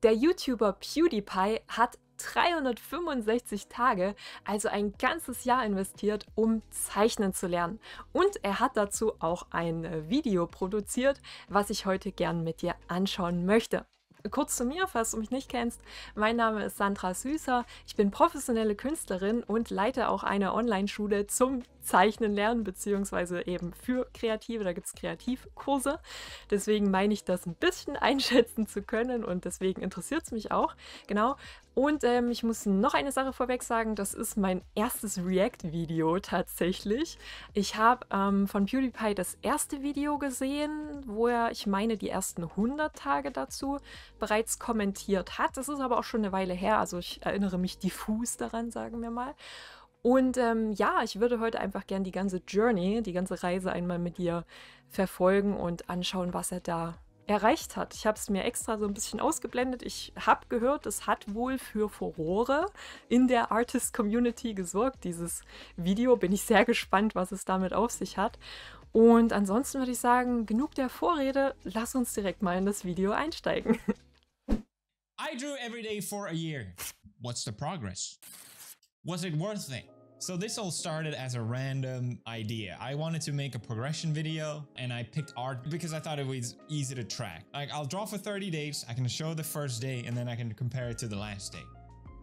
Der YouTuber PewDiePie hat 365 Tage, also ein ganzes Jahr investiert, um zeichnen zu lernen. Und er hat dazu auch ein Video produziert, was ich heute gern mit dir anschauen möchte. Kurz zu mir, falls du mich nicht kennst. Mein Name ist Sandra Süßer. Ich bin professionelle Künstlerin und leite auch eine Online-Schule zum Zeichnen lernen, beziehungsweise eben für Kreative. Da gibt es Kreativkurse. Deswegen meine ich, das ein bisschen einschätzen zu können und deswegen interessiert es mich auch. Genau. Und ich muss noch eine Sache vorweg sagen, das ist mein erstes React-Video tatsächlich. Ich habe von PewDiePie das erste Video gesehen, wo er, ich meine, die ersten 100 Tage dazu bereits kommentiert hat. Das ist aber auch schon eine Weile her, also ich erinnere mich diffus daran, sagen wir mal. Und ja, ich würde heute einfach gern die ganze Journey, die ganze Reise einmal mit dir verfolgen und anschauen, was er da erreicht hat. Ich habe es mir extra so ein bisschen ausgeblendet. Ich habe gehört, es hat wohl für Furore in der Artist-Community gesorgt, dieses Video. Bin ich sehr gespannt, was es damit auf sich hat. Und ansonsten würde ich sagen, genug der Vorrede, lass uns direkt mal in das Video einsteigen. I drew every day for a year. What's the progress? Was it worth it? So this all started as a random idea. I wanted to make a progression video and I picked art because I thought it was easy to track. Like I'll draw for 30 days, I can show the first day and then I can compare it to the last day.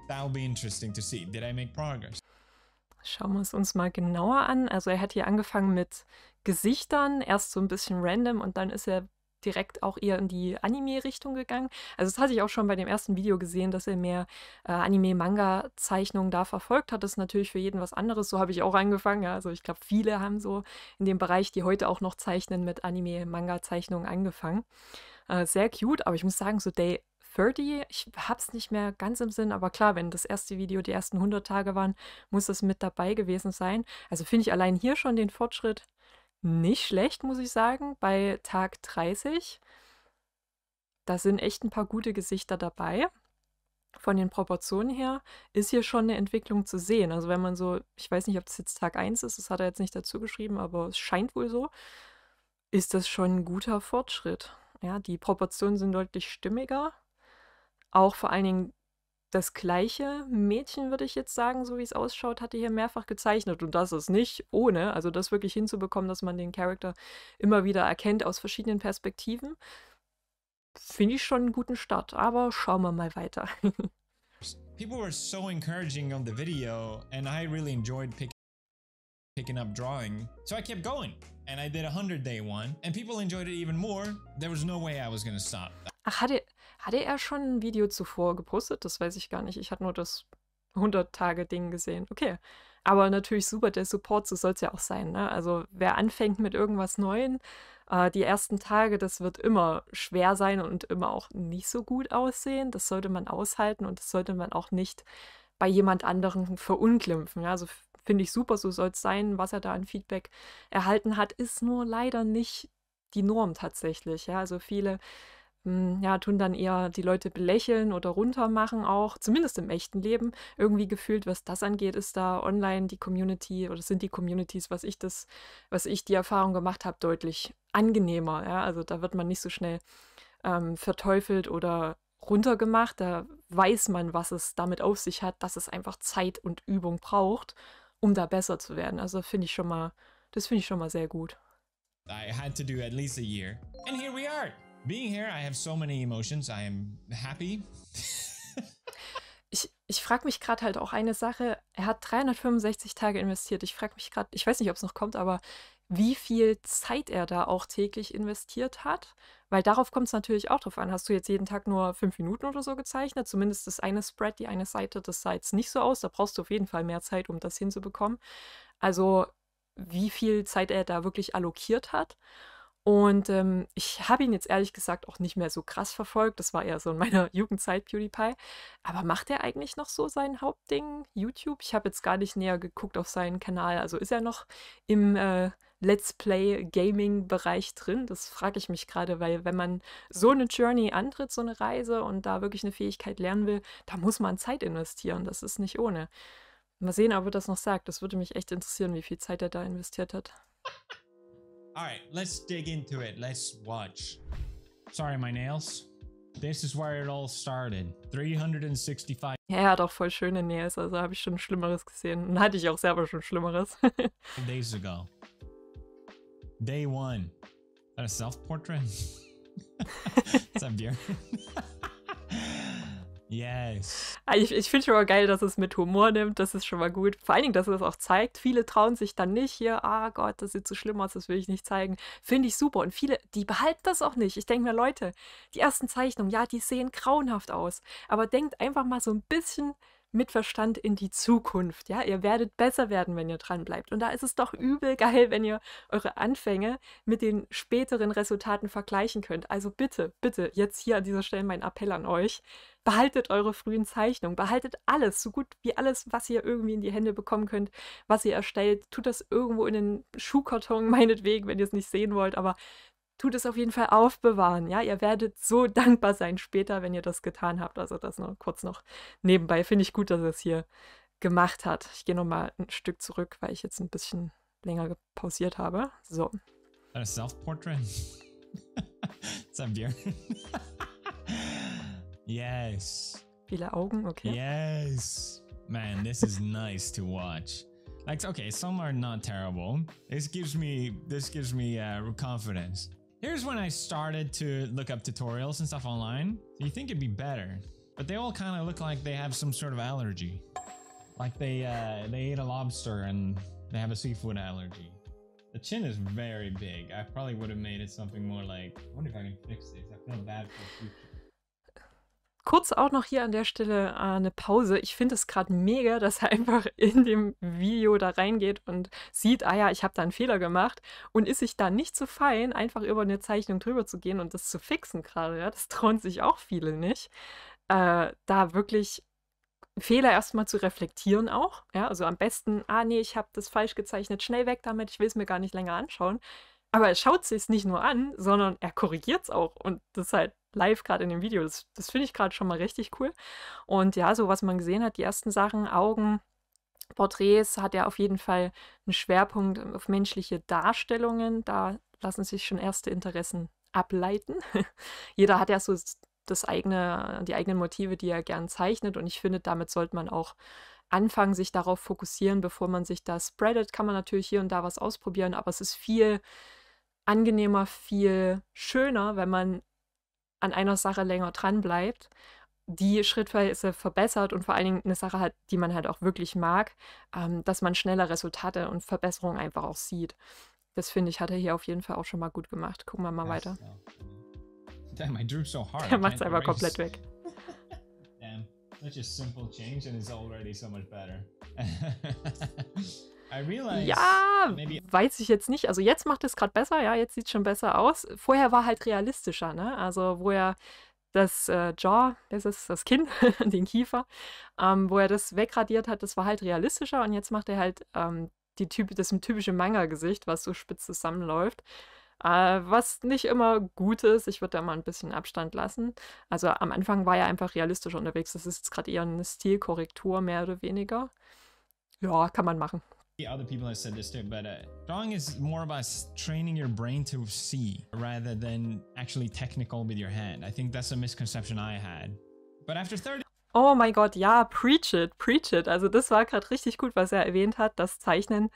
That will be interesting to see. Did I make progress? Schauen wir es uns mal genauer an. Also er hat hier angefangen mit Gesichtern, erst so ein bisschen random und dann ist er direkt auch eher in die Anime-Richtung gegangen. Also das hatte ich auch schon bei dem ersten Video gesehen, dass er mehr Anime-Manga-Zeichnungen da verfolgt hat. Das ist natürlich für jeden was anderes. So habe ich auch angefangen. Ja. Also ich glaube, viele haben so in dem Bereich, die heute auch noch zeichnen, mit Anime-Manga-Zeichnungen angefangen. Sehr cute, aber ich muss sagen, so Day 30, ich habe es nicht mehr ganz im Sinn, aber klar, wenn das erste Video die ersten 100 Tage waren, muss es mit dabei gewesen sein. Also finde ich allein hier schon den Fortschritt nicht schlecht, muss ich sagen, bei Tag 30. Da sind echt ein paar gute Gesichter dabei. Von den Proportionen her ist hier schon eine Entwicklung zu sehen. Also wenn man so, ich weiß nicht, ob das jetzt Tag 1 ist, das hat er jetzt nicht dazu geschrieben, aber es scheint wohl so, ist das schon ein guter Fortschritt. Ja, die Proportionen sind deutlich stimmiger. Auch vor allen Dingen das gleiche Mädchen, würde ich jetzt sagen, so wie es ausschaut, hatte hier mehrfach gezeichnet. Und das ist nicht ohne, also das wirklich hinzubekommen, dass man den Charakter immer wieder erkennt aus verschiedenen Perspektiven, finde ich schon einen guten Start. Aber schauen wir mal weiter. People were so encouraging on the video and I really enjoyed picking up drawing. So I kept going and I did a 100-day one and people enjoyed it even more. There was no way I was gonna stop. Ach, hatte er schon ein Video zuvor gepostet? Das weiß ich gar nicht. Ich hatte nur das 100-Tage-Ding gesehen. Okay. Aber natürlich super, der Support, so soll es ja auch sein. Ne? Also wer anfängt mit irgendwas Neuem, die ersten Tage, das wird immer schwer sein und immer auch nicht so gut aussehen. Das sollte man aushalten und das sollte man auch nicht bei jemand anderem verunglimpfen. Ja? Also finde ich super, so soll es sein. Was er da an Feedback erhalten hat, ist nur leider nicht die Norm tatsächlich. Ja? Also viele ja, tun dann eher die Leute belächeln oder runtermachen auch, zumindest im echten Leben. Irgendwie gefühlt, was das angeht, ist da online die Community oder sind die Communities, was ich die Erfahrung gemacht habe, deutlich angenehmer. Ja? Also da wird man nicht so schnell verteufelt oder runtergemacht. Da weiß man, was es damit auf sich hat, dass es einfach Zeit und Übung braucht, um da besser zu werden. Also das finde ich schon mal sehr gut. I had to do at least a year. And here we are. Being here, I have so many emotions. I am happy. Ich frage mich gerade halt auch eine Sache. Er hat 365 Tage investiert. Ich frage mich gerade, ich weiß nicht, ob es noch kommt, aber wie viel Zeit er da auch täglich investiert hat. Weil darauf kommt es natürlich auch drauf an. Hast du jetzt jeden Tag nur 5 Minuten oder so gezeichnet? Zumindest das eine Spread, die eine Seite, das sah jetzt nicht so aus. Da brauchst du auf jeden Fall mehr Zeit, um das hinzubekommen. Also wie viel Zeit er da wirklich allokiert hat. Und ich habe ihn jetzt ehrlich gesagt auch nicht mehr so krass verfolgt. Das war eher so in meiner Jugendzeit, PewDiePie. Aber macht er eigentlich noch so sein Hauptding, YouTube? Ich habe jetzt gar nicht näher geguckt auf seinen Kanal. Also ist er noch im Let's Play Gaming-Bereich drin? Das frage ich mich gerade, weil wenn man so eine Journey antritt, so eine Reise und da wirklich eine Fähigkeit lernen will, da muss man Zeit investieren. Das ist nicht ohne. Mal sehen, ob er das noch sagt. Das würde mich echt interessieren, wie viel Zeit er da investiert hat. All right, let's dig into it. Let's watch. Sorry, my nails. This is where it all started. 365 Ja, er hat auch voll schöne Nails, also habe ich schon Schlimmeres gesehen. Und hatte ich auch selber schon Schlimmeres. days ago. Day one. Is that a self-portrait? Is that Björn? Yes. Ich finde schon mal geil, dass es mit Humor nimmt. Das ist schon mal gut. Vor allen Dingen, dass es auch zeigt. Viele trauen sich dann nicht hier, ah Gott, das sieht so schlimm aus, das will ich nicht zeigen. Finde ich super. Und viele, die behalten das auch nicht. Ich denke mir, Leute, die ersten Zeichnungen, ja, die sehen grauenhaft aus. Aber denkt einfach mal so ein bisschen mit Verstand in die Zukunft. Ja, ihr werdet besser werden, wenn ihr dran bleibt. Und da ist es doch übel geil, wenn ihr eure Anfänge mit den späteren Resultaten vergleichen könnt. Also bitte, bitte, jetzt hier an dieser Stelle mein Appell an euch. Behaltet eure frühen Zeichnungen, behaltet alles, so gut wie alles, was ihr irgendwie in die Hände bekommen könnt, was ihr erstellt. Tut das irgendwo in den Schuhkarton, meinetwegen, wenn ihr es nicht sehen wollt, aber tut es auf jeden Fall aufbewahren. Ja, ihr werdet so dankbar sein später, wenn ihr das getan habt. Also das nur kurz noch nebenbei. Finde ich gut, dass er es hier gemacht hat. Ich gehe nochmal ein Stück zurück, weil ich jetzt ein bisschen länger pausiert habe. So. A self-portrait? Is that Björn? Yes. Viele Augen, okay. Yes. Man, this is nice to watch. Like, okay, some are not terrible. This gives me confidence. Here's when I started to look up tutorials and stuff online. So you think it'd be better, but they all kind of look like they have some sort of allergy. Like they ate a lobster and they have a seafood allergy. The chin is very big. I probably would have made it something more like, I wonder if I can fix this. I feel bad for the future. Kurz auch noch hier an der Stelle eine Pause. Ich finde es gerade mega, dass er einfach in dem Video da reingeht und sieht, ah ja, ich habe da einen Fehler gemacht und ist sich da nicht so fein, einfach über eine Zeichnung drüber zu gehen und das zu fixen gerade. Ja? Das trauen sich auch viele nicht. Da wirklich Fehler erstmal zu reflektieren auch. Ja? Also am besten, ah nee, ich habe das falsch gezeichnet, schnell weg damit, ich will es mir gar nicht länger anschauen. Aber er schaut sich es nicht nur an, sondern er korrigiert es auch. Und das ist halt live gerade in dem Video. Das finde ich gerade schon mal richtig cool. Und ja, so was man gesehen hat, die ersten Sachen, Augen, Porträts, hat er auf jeden Fall einen Schwerpunkt auf menschliche Darstellungen. Da lassen sich schon erste Interessen ableiten. Jeder hat ja so die eigenen Motive, die er gern zeichnet. Und ich finde, damit sollte man auch anfangen, sich darauf fokussieren, bevor man sich da spreadet. Kann man natürlich hier und da was ausprobieren, aber es ist viel angenehmer, viel schöner, wenn man an einer Sache länger dran bleibt, die schrittweise verbessert und vor allen Dingen eine Sache hat, die man halt auch wirklich mag, dass man schneller Resultate und Verbesserungen einfach auch sieht. Das finde ich, hat er hier auf jeden Fall auch schon mal gut gemacht. Gucken wir mal weiter. Damn, I drew so hard. Der macht es einfach komplett weg. Damn, such a simple change and it's already so much better. Ja, weiß ich jetzt nicht. Also jetzt macht es gerade besser, ja, jetzt sieht es schon besser aus. Vorher war halt realistischer, ne? Also wo er das Jaw, das ist das Kinn, den Kiefer, wo er das wegradiert hat, das war halt realistischer und jetzt macht er halt das typische Manga-Gesicht, was so spitz zusammenläuft. Was nicht immer gut ist. Ich würde da mal ein bisschen Abstand lassen. Also am Anfang war er einfach realistisch unterwegs. Das ist jetzt gerade eher eine Stilkorrektur, mehr oder weniger. Ja, kann man machen. Other people have said this too, but drawing is more about training your brain to see rather than actually technical with your hand. I think that's a misconception I had. But after 30... Oh mein Gott, ja, preach it, preach it. Also das war gerade richtig gut, was er erwähnt hat, dass Zeichnen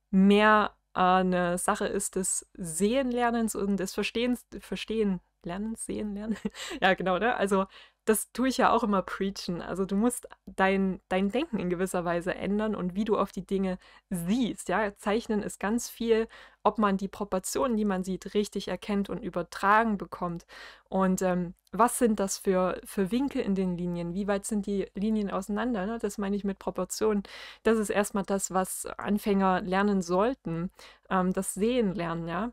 mehr eine Sache ist des Sehenlernens und des Verstehen Lernens, Sehen lernen. Ja, genau, ne? Also das tue ich ja auch immer preachen. Also du musst dein Denken in gewisser Weise ändern und wie du auf die Dinge siehst. Ja, Zeichnen ist ganz viel, ob man die Proportionen, die man sieht, richtig erkennt und übertragen bekommt. Und was sind das für Winkel in den Linien? Wie weit sind die Linien auseinander? Ne? Das meine ich mit Proportionen. Das ist erstmal das, was Anfänger lernen sollten. Das Sehen lernen, ja.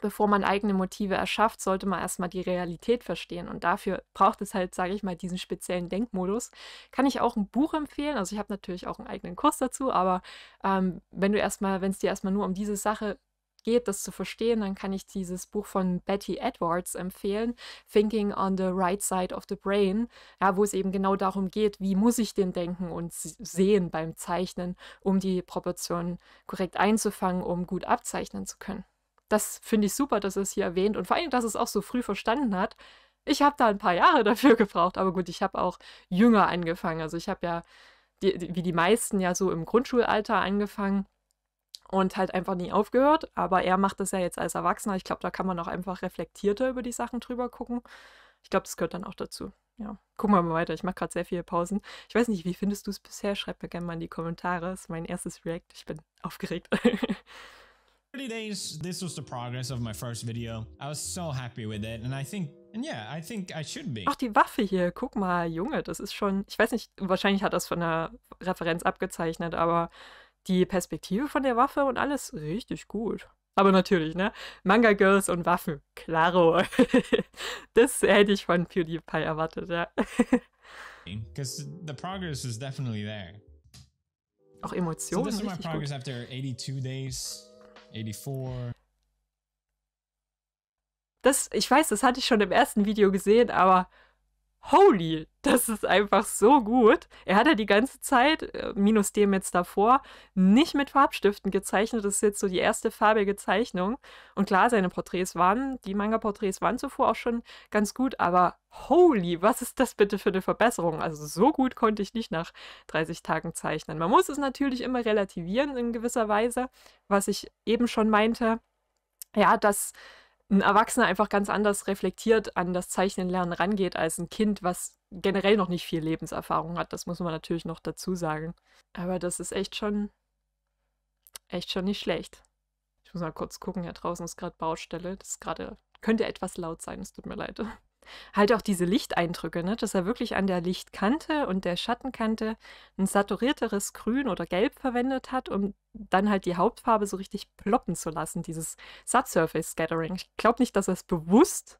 Bevor man eigene Motive erschafft, sollte man erstmal die Realität verstehen. Und dafür braucht es halt, sage ich mal, diesen speziellen Denkmodus. Kann ich auch ein Buch empfehlen. Also ich habe natürlich auch einen eigenen Kurs dazu, aber wenn es dir erstmal nur um diese Sache geht, das zu verstehen, dann kann ich dieses Buch von Betty Edwards empfehlen, Thinking on the Right Side of the Brain, ja, wo es eben genau darum geht, wie muss ich denn denken und sehen beim Zeichnen, um die Proportionen korrekt einzufangen, um gut abzeichnen zu können. Das finde ich super, dass er es hier erwähnt und vor allem, dass es auch so früh verstanden hat, Ich habe da ein paar Jahre dafür gebraucht, aber gut, ich habe auch jünger angefangen. Also ich habe ja, wie die meisten, ja so im Grundschulalter angefangen und halt einfach nie aufgehört. Aber er macht das ja jetzt als Erwachsener. Ich glaube, da kann man auch einfach reflektierter über die Sachen drüber gucken. Ich glaube, das gehört dann auch dazu. Ja, gucken wir mal weiter. Ich mache gerade sehr viele Pausen. Ich weiß nicht, wie findest du es bisher? Schreib mir gerne mal in die Kommentare. Das ist mein erstes React. Ich bin aufgeregt. 30 days, this was the progress of my first video. I was so happy with it, and I think I should be. Auch die Waffe hier, guck mal, Junge, das ist schon, ich weiß nicht, wahrscheinlich hat das von der Referenz abgezeichnet, aber die Perspektive von der Waffe und alles richtig gut. Aber natürlich, ne? Manga Girls und Waffen, klaro. Das hätte ich von PewDiePie erwartet, ja. Because the progress is definitely there. Auch So Emotionen, this is my richtig progress gut. after 82 days, 84. Ich weiß, das hatte ich schon im ersten Video gesehen, aber holy, das ist einfach so gut. Er hat ja die ganze Zeit, minus dem jetzt davor, nicht mit Farbstiften gezeichnet. Das ist jetzt so die erste farbige Zeichnung. Und klar, die Manga-Porträts waren zuvor auch schon ganz gut, aber holy, was ist das bitte für eine Verbesserung? Also so gut konnte ich nicht nach 30 Tagen zeichnen. Man muss es natürlich immer relativieren in gewisser Weise, was ich eben schon meinte. Ja, dass ein Erwachsener einfach ganz anders reflektiert an das Zeichnenlernen rangeht als ein Kind, was generell noch nicht viel Lebenserfahrung hat. Das muss man natürlich noch dazu sagen. Aber das ist echt schon nicht schlecht. Ich muss mal kurz gucken, hier draußen ist gerade Baustelle. Das ist gerade, könnte etwas laut sein, es tut mir leid. Halt auch diese Lichteindrücke, ne? Dass er wirklich an der Lichtkante und der Schattenkante ein saturierteres Grün oder Gelb verwendet hat, um dann halt die Hauptfarbe so richtig ploppen zu lassen, dieses Subsurface Scattering. Ich glaube nicht, dass er es bewusst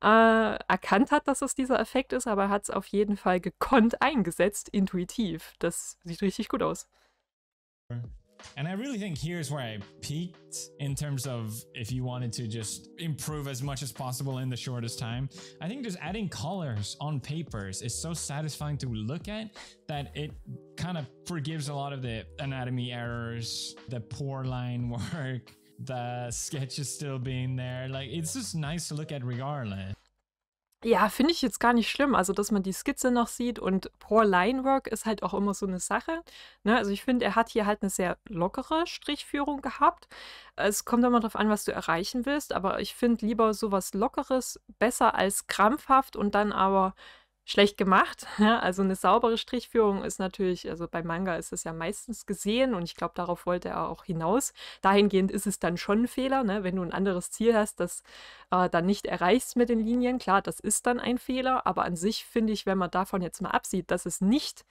erkannt hat, dass es dieser Effekt ist, aber er hat es auf jeden Fall gekonnt eingesetzt, intuitiv. Das sieht richtig gut aus. And I really think here's where I peaked in terms of if you wanted to just improve as much as possible in the shortest time. I think just adding colors on papers is so satisfying to look at that it kind of forgives a lot of the anatomy errors, the poor line work, the sketches still being there. Like, it's just nice to look at regardless. Ja, finde ich jetzt gar nicht schlimm. Also, dass man die Skizze noch sieht und Poor Linework ist halt auch immer so eine Sache, ne? Also, ich finde, er hat hier halt eine sehr lockere Strichführung gehabt. Es kommt immer drauf an, was du erreichen willst, aber ich finde lieber so was Lockeres besser als krampfhaft und dann aber schlecht gemacht, ja? Also, eine saubere Strichführung ist natürlich, also, beim Manga ist es ja meistens gesehen und ich glaube, darauf wollte er auch hinaus. Dahingehend ist es dann schon ein Fehler, ne? Wenn du ein anderes Ziel hast, das dann nicht erreichst mit den Linien. Klar, das ist dann ein Fehler, aber an sich finde ich, wenn man davon jetzt mal absieht, dass es nicht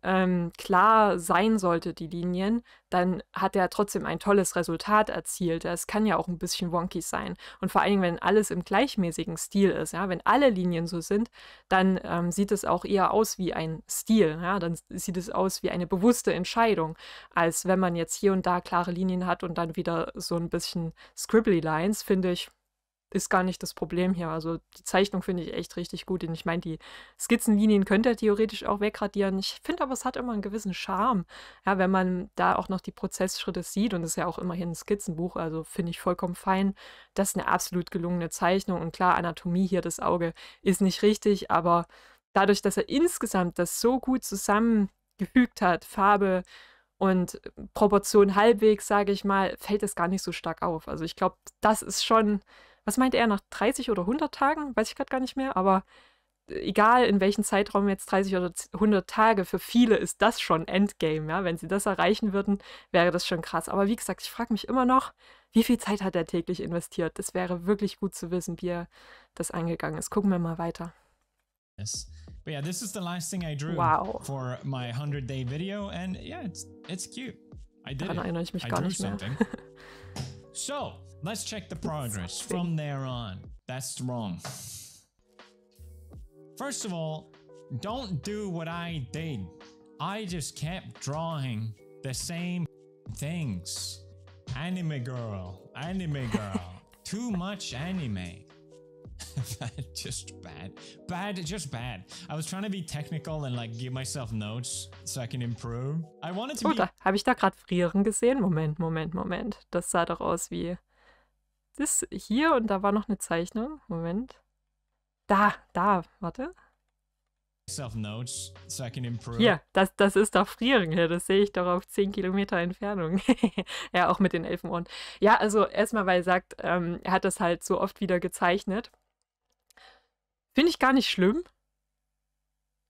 klar sein sollte, die Linien, dann hat er trotzdem ein tolles Resultat erzielt. Es kann ja auch ein bisschen wonky sein. Und vor allen Dingen, wenn alles im gleichmäßigen Stil ist, ja, wenn alle Linien so sind, dann sieht es auch eher aus wie ein Stil. Ja, dann sieht es aus wie eine bewusste Entscheidung, als wenn man jetzt hier und da klare Linien hat und dann wieder so ein bisschen Scribbly Lines, finde ich, ist gar nicht das Problem hier. Also die Zeichnung finde ich echt richtig gut. Und ich meine, die Skizzenlinien könnte er theoretisch auch wegradieren. Ich finde aber, es hat immer einen gewissen Charme. Ja, wenn man da auch noch die Prozessschritte sieht und es ist ja auch immerhin ein Skizzenbuch, also finde ich vollkommen fein. Das ist eine absolut gelungene Zeichnung. Und klar, Anatomie hier, das Auge ist nicht richtig, aber dadurch, dass er insgesamt das so gut zusammengefügt hat, Farbe und Proportion halbwegs, sage ich mal, fällt es gar nicht so stark auf. Also ich glaube, das ist schon, was meinte er, nach 30 oder 100 Tagen? Weiß ich gerade gar nicht mehr, aber egal in welchem Zeitraum jetzt 30 oder 100 Tage, für viele ist das schon Endgame, ja. Wenn sie das erreichen würden, wäre das schon krass. Aber wie gesagt, ich frage mich immer noch, wie viel Zeit hat er täglich investiert? Das wäre wirklich gut zu wissen, wie er das angegangen ist. Gucken wir mal weiter. Yes. But yeah, this is the last thing I drew Wow. for my 100-day video, and yeah, it's cute. I did Daran it. erinnere ich mich I gar drew nicht mehr. something. So, let's check the progress from there on. That's wrong. First of all, don't do what I did. I just kept drawing the same things. Anime girl. Too much anime. Just bad. I was trying to be technical and like give myself notes so I can improve. I wanted to Oh, be... da habe ich da gerade Frieren gesehen. Moment. Das sah doch aus wie das hier und da war noch eine Zeichnung. Moment. Warte. Myself notes so I can improve. Hier, das ist doch Frieren hier, das sehe ich doch auf 10 Kilometer Entfernung. Ja, auch mit den Elfenohren. Ja, also erstmal, weil er sagt, er hat das halt so oft wieder gezeichnet. Finde ich gar nicht schlimm,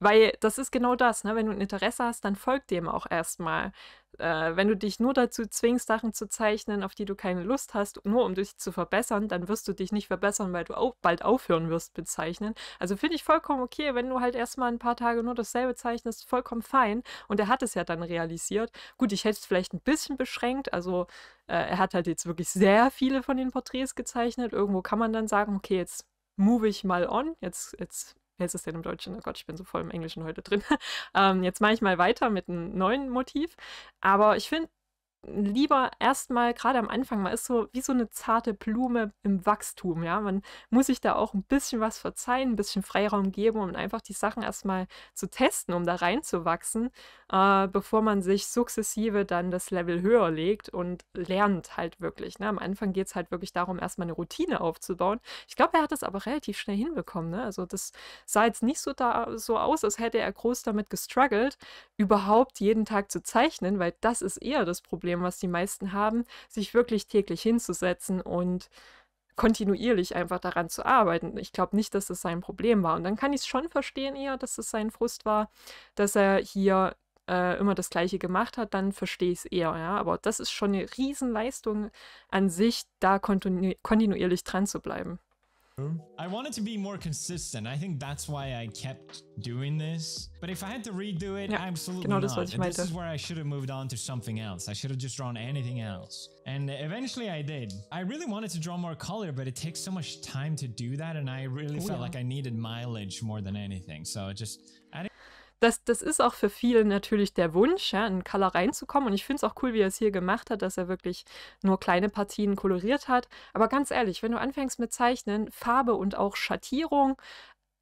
weil das ist genau das, ne? Wenn du ein Interesse hast, dann folg dem auch erstmal. Wenn du dich nur dazu zwingst, Sachen zu zeichnen, auf die du keine Lust hast, nur um dich zu verbessern, dann wirst du dich nicht verbessern, weil du bald aufhören wirst mit Zeichnen. Also finde ich vollkommen okay, wenn du halt erstmal ein paar Tage nur dasselbe zeichnest, vollkommen fein. Und er hat es ja dann realisiert. Gut, ich hätte es vielleicht ein bisschen beschränkt. Also er hat halt jetzt wirklich sehr viele von den Porträts gezeichnet. Irgendwo kann man dann sagen, okay, jetzt move ich mal on. Wie heißt es denn im Deutschen? Oh Gott, ich bin so voll im Englischen heute drin. Jetzt mache ich mal weiter mit einem neuen Motiv. Aber ich finde lieber erstmal, gerade am Anfang, man ist so wie so eine zarte Blume im Wachstum, ja. Man muss sich da auch ein bisschen was verzeihen, ein bisschen Freiraum geben, um einfach die Sachen erstmal zu testen, um da reinzuwachsen, bevor man sich sukzessive dann das Level höher legt und lernt halt wirklich. Ne? Am Anfang geht es halt wirklich darum, erstmal eine Routine aufzubauen. Ich glaube, er hat das aber relativ schnell hinbekommen. Ne? Also das sah jetzt nicht so aus, als hätte er groß damit gestruggelt, überhaupt jeden Tag zu zeichnen, weil das ist eher das Problem, was die meisten haben, sich wirklich täglich hinzusetzen und kontinuierlich einfach daran zu arbeiten. Ich glaube nicht, dass das sein Problem war. Und dann kann ich es schon verstehen eher, dass es sein Frust war, dass er hier immer das Gleiche gemacht hat, dann verstehe ich es eher, ja. Aber das ist schon eine Riesenleistung an sich, da kontinuierlich dran zu bleiben. I wanted to be more consistent. I think that's why I kept doing this. But if I had to redo it, Ja, absolutely genau das, not. was ich And this meinte. is where I should have moved on to something else. I should have just drawn anything else. And eventually I did. I really wanted to draw more color, but it takes so much time to do that. And I really felt like I needed mileage more than anything. So it just... Das ist auch für viele natürlich der Wunsch, ja, in Color reinzukommen. Und ich finde es auch cool, wie er es hier gemacht hat, dass er wirklich nur kleine Partien koloriert hat. Aber ganz ehrlich, wenn du anfängst mit Zeichnen, Farbe und auch Schattierung,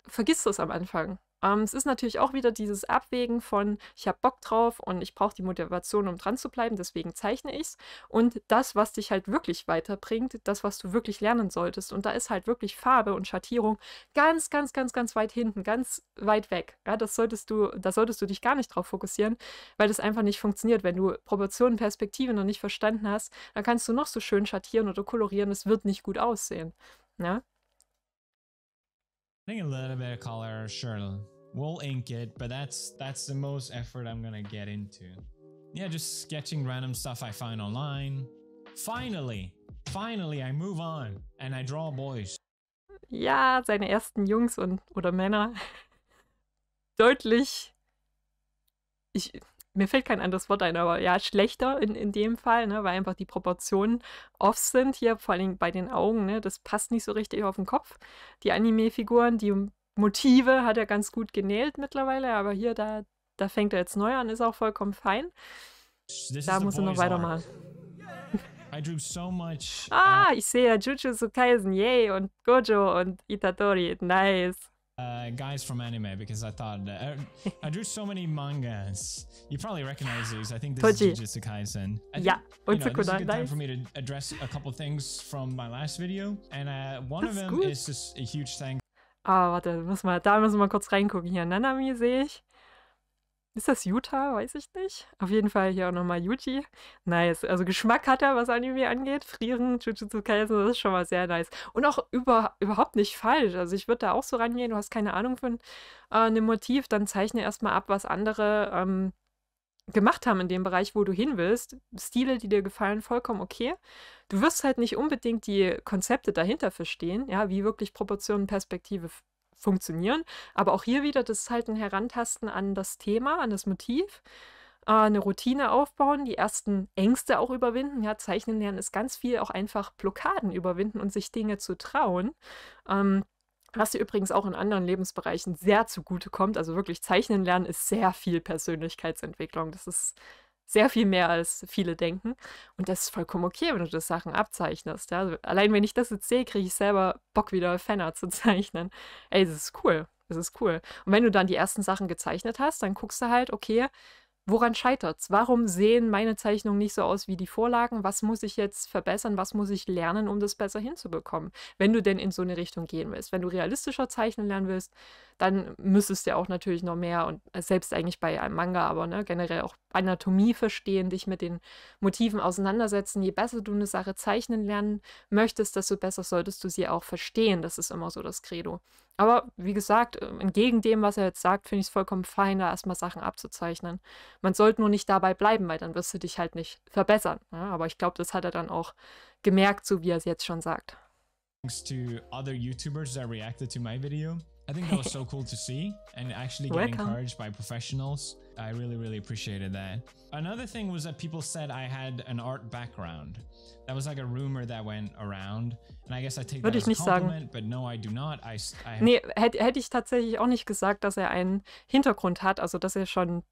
vergiss das am Anfang. Es ist natürlich auch wieder dieses Abwägen von, ich habe Bock drauf und ich brauche die Motivation, um dran zu bleiben, deswegen zeichne ich es. Und das, was dich halt wirklich weiterbringt, das, was du wirklich lernen solltest. Und da ist halt wirklich Farbe und Schattierung ganz, ganz, ganz, ganz weit hinten, ganz weit weg. Ja, da solltest du dich gar nicht drauf fokussieren, weil das einfach nicht funktioniert. Wenn du Proportionen, Perspektive noch nicht verstanden hast, dann kannst du noch so schön schattieren oder kolorieren, es wird nicht gut aussehen. Ja? Adding a little bit of color, sure. We'll ink it, but that's the most effort I'm gonna get into. Yeah, just sketching random stuff I find online. Finally, I move on and I draw boys. Ja, seine ersten Jungs oder Männer deutlich, mir fällt kein anderes Wort ein, aber ja, schlechter in dem Fall, ne, weil einfach die Proportionen off sind hier, vor allem bei den Augen, ne, das passt nicht so richtig auf den Kopf. Die Anime-Figuren, die Motive hat er ganz gut genäht mittlerweile, aber hier, da fängt er jetzt neu an, ist auch vollkommen fein. Da muss er noch weitermachen. I drew so much. Ich sehe Jujutsu Kaisen, yay, und Gojo und Itadori, nice. Guys from anime, because I thought I drew so many mangas. You probably recognize these. I think this Toji. is Jujutsu Kaisen. Ja, und This is a Sukuna, good time nice. for me to address a couple things from my last video, and one of Das ist them gut. is just a huge thank. Warte, da müssen wir kurz reingucken. Hier, Nanami sehe ich. Ist das Yuta? Weiß ich nicht. Auf jeden Fall hier auch nochmal Yuji. Nice. Also Geschmack hat er, was Anime angeht. Frieren, Jujutsu Kaisen, das ist schon mal sehr nice. Und auch überhaupt nicht falsch. Also ich würde da auch so rangehen, du hast keine Ahnung von einem Motiv, dann zeichne erstmal ab, was andere gemacht haben in dem Bereich, wo du hin willst. Stile, die dir gefallen, vollkommen okay. Du wirst halt nicht unbedingt die Konzepte dahinter verstehen, ja, wie wirklich Proportionen und Perspektive funktionieren. Aber auch hier wieder, das ist halt ein Herantasten an das Thema, an das Motiv, eine Routine aufbauen, die ersten Ängste auch überwinden. Ja, Zeichnen lernen ist ganz viel auch einfach Blockaden überwinden und sich Dinge zu trauen. Was dir übrigens auch in anderen Lebensbereichen sehr zugutekommt. Also wirklich Zeichnen lernen ist sehr viel Persönlichkeitsentwicklung. Das ist sehr viel mehr, als viele denken. Und das ist vollkommen okay, wenn du das Sachen abzeichnest. Ja? Also allein wenn ich das jetzt sehe, kriege ich selber Bock, wieder Fanart zu zeichnen. Ey, das ist cool. Das ist cool. Und wenn du dann die ersten Sachen gezeichnet hast, dann guckst du halt, okay, woran scheitert's? Warum sehen meine Zeichnungen nicht so aus wie die Vorlagen? Was muss ich jetzt verbessern? Was muss ich lernen, um das besser hinzubekommen? Wenn du denn in so eine Richtung gehen willst. Wenn du realistischer zeichnen lernen willst, dann müsstest du auch natürlich noch mehr und selbst eigentlich bei einem Manga, aber ne, generell auch Anatomie verstehen, dich mit den Motiven auseinandersetzen. Je besser du eine Sache zeichnen lernen möchtest, desto besser solltest du sie auch verstehen. Das ist immer so das Credo. Aber wie gesagt, entgegen dem, was er jetzt sagt, finde ich es vollkommen fein, da erstmal Sachen abzuzeichnen. Man sollte nur nicht dabei bleiben, weil dann wirst du dich halt nicht verbessern. Ja? Aber ich glaube, das hat er dann auch gemerkt, so wie er es jetzt schon sagt. Thanks to other YouTubers that reacted to my video. I think that was so cool to see and actually get Welcome. encouraged by professionals. I really, really appreciated that. Another thing was that people said I had an art background. That was like a rumor that went around. And I guess I take that Würde as ich a nicht sagen. compliment, but no, I do not. I have Nee, hätte ich tatsächlich auch nicht gesagt, dass er einen Hintergrund hat, also dass er schon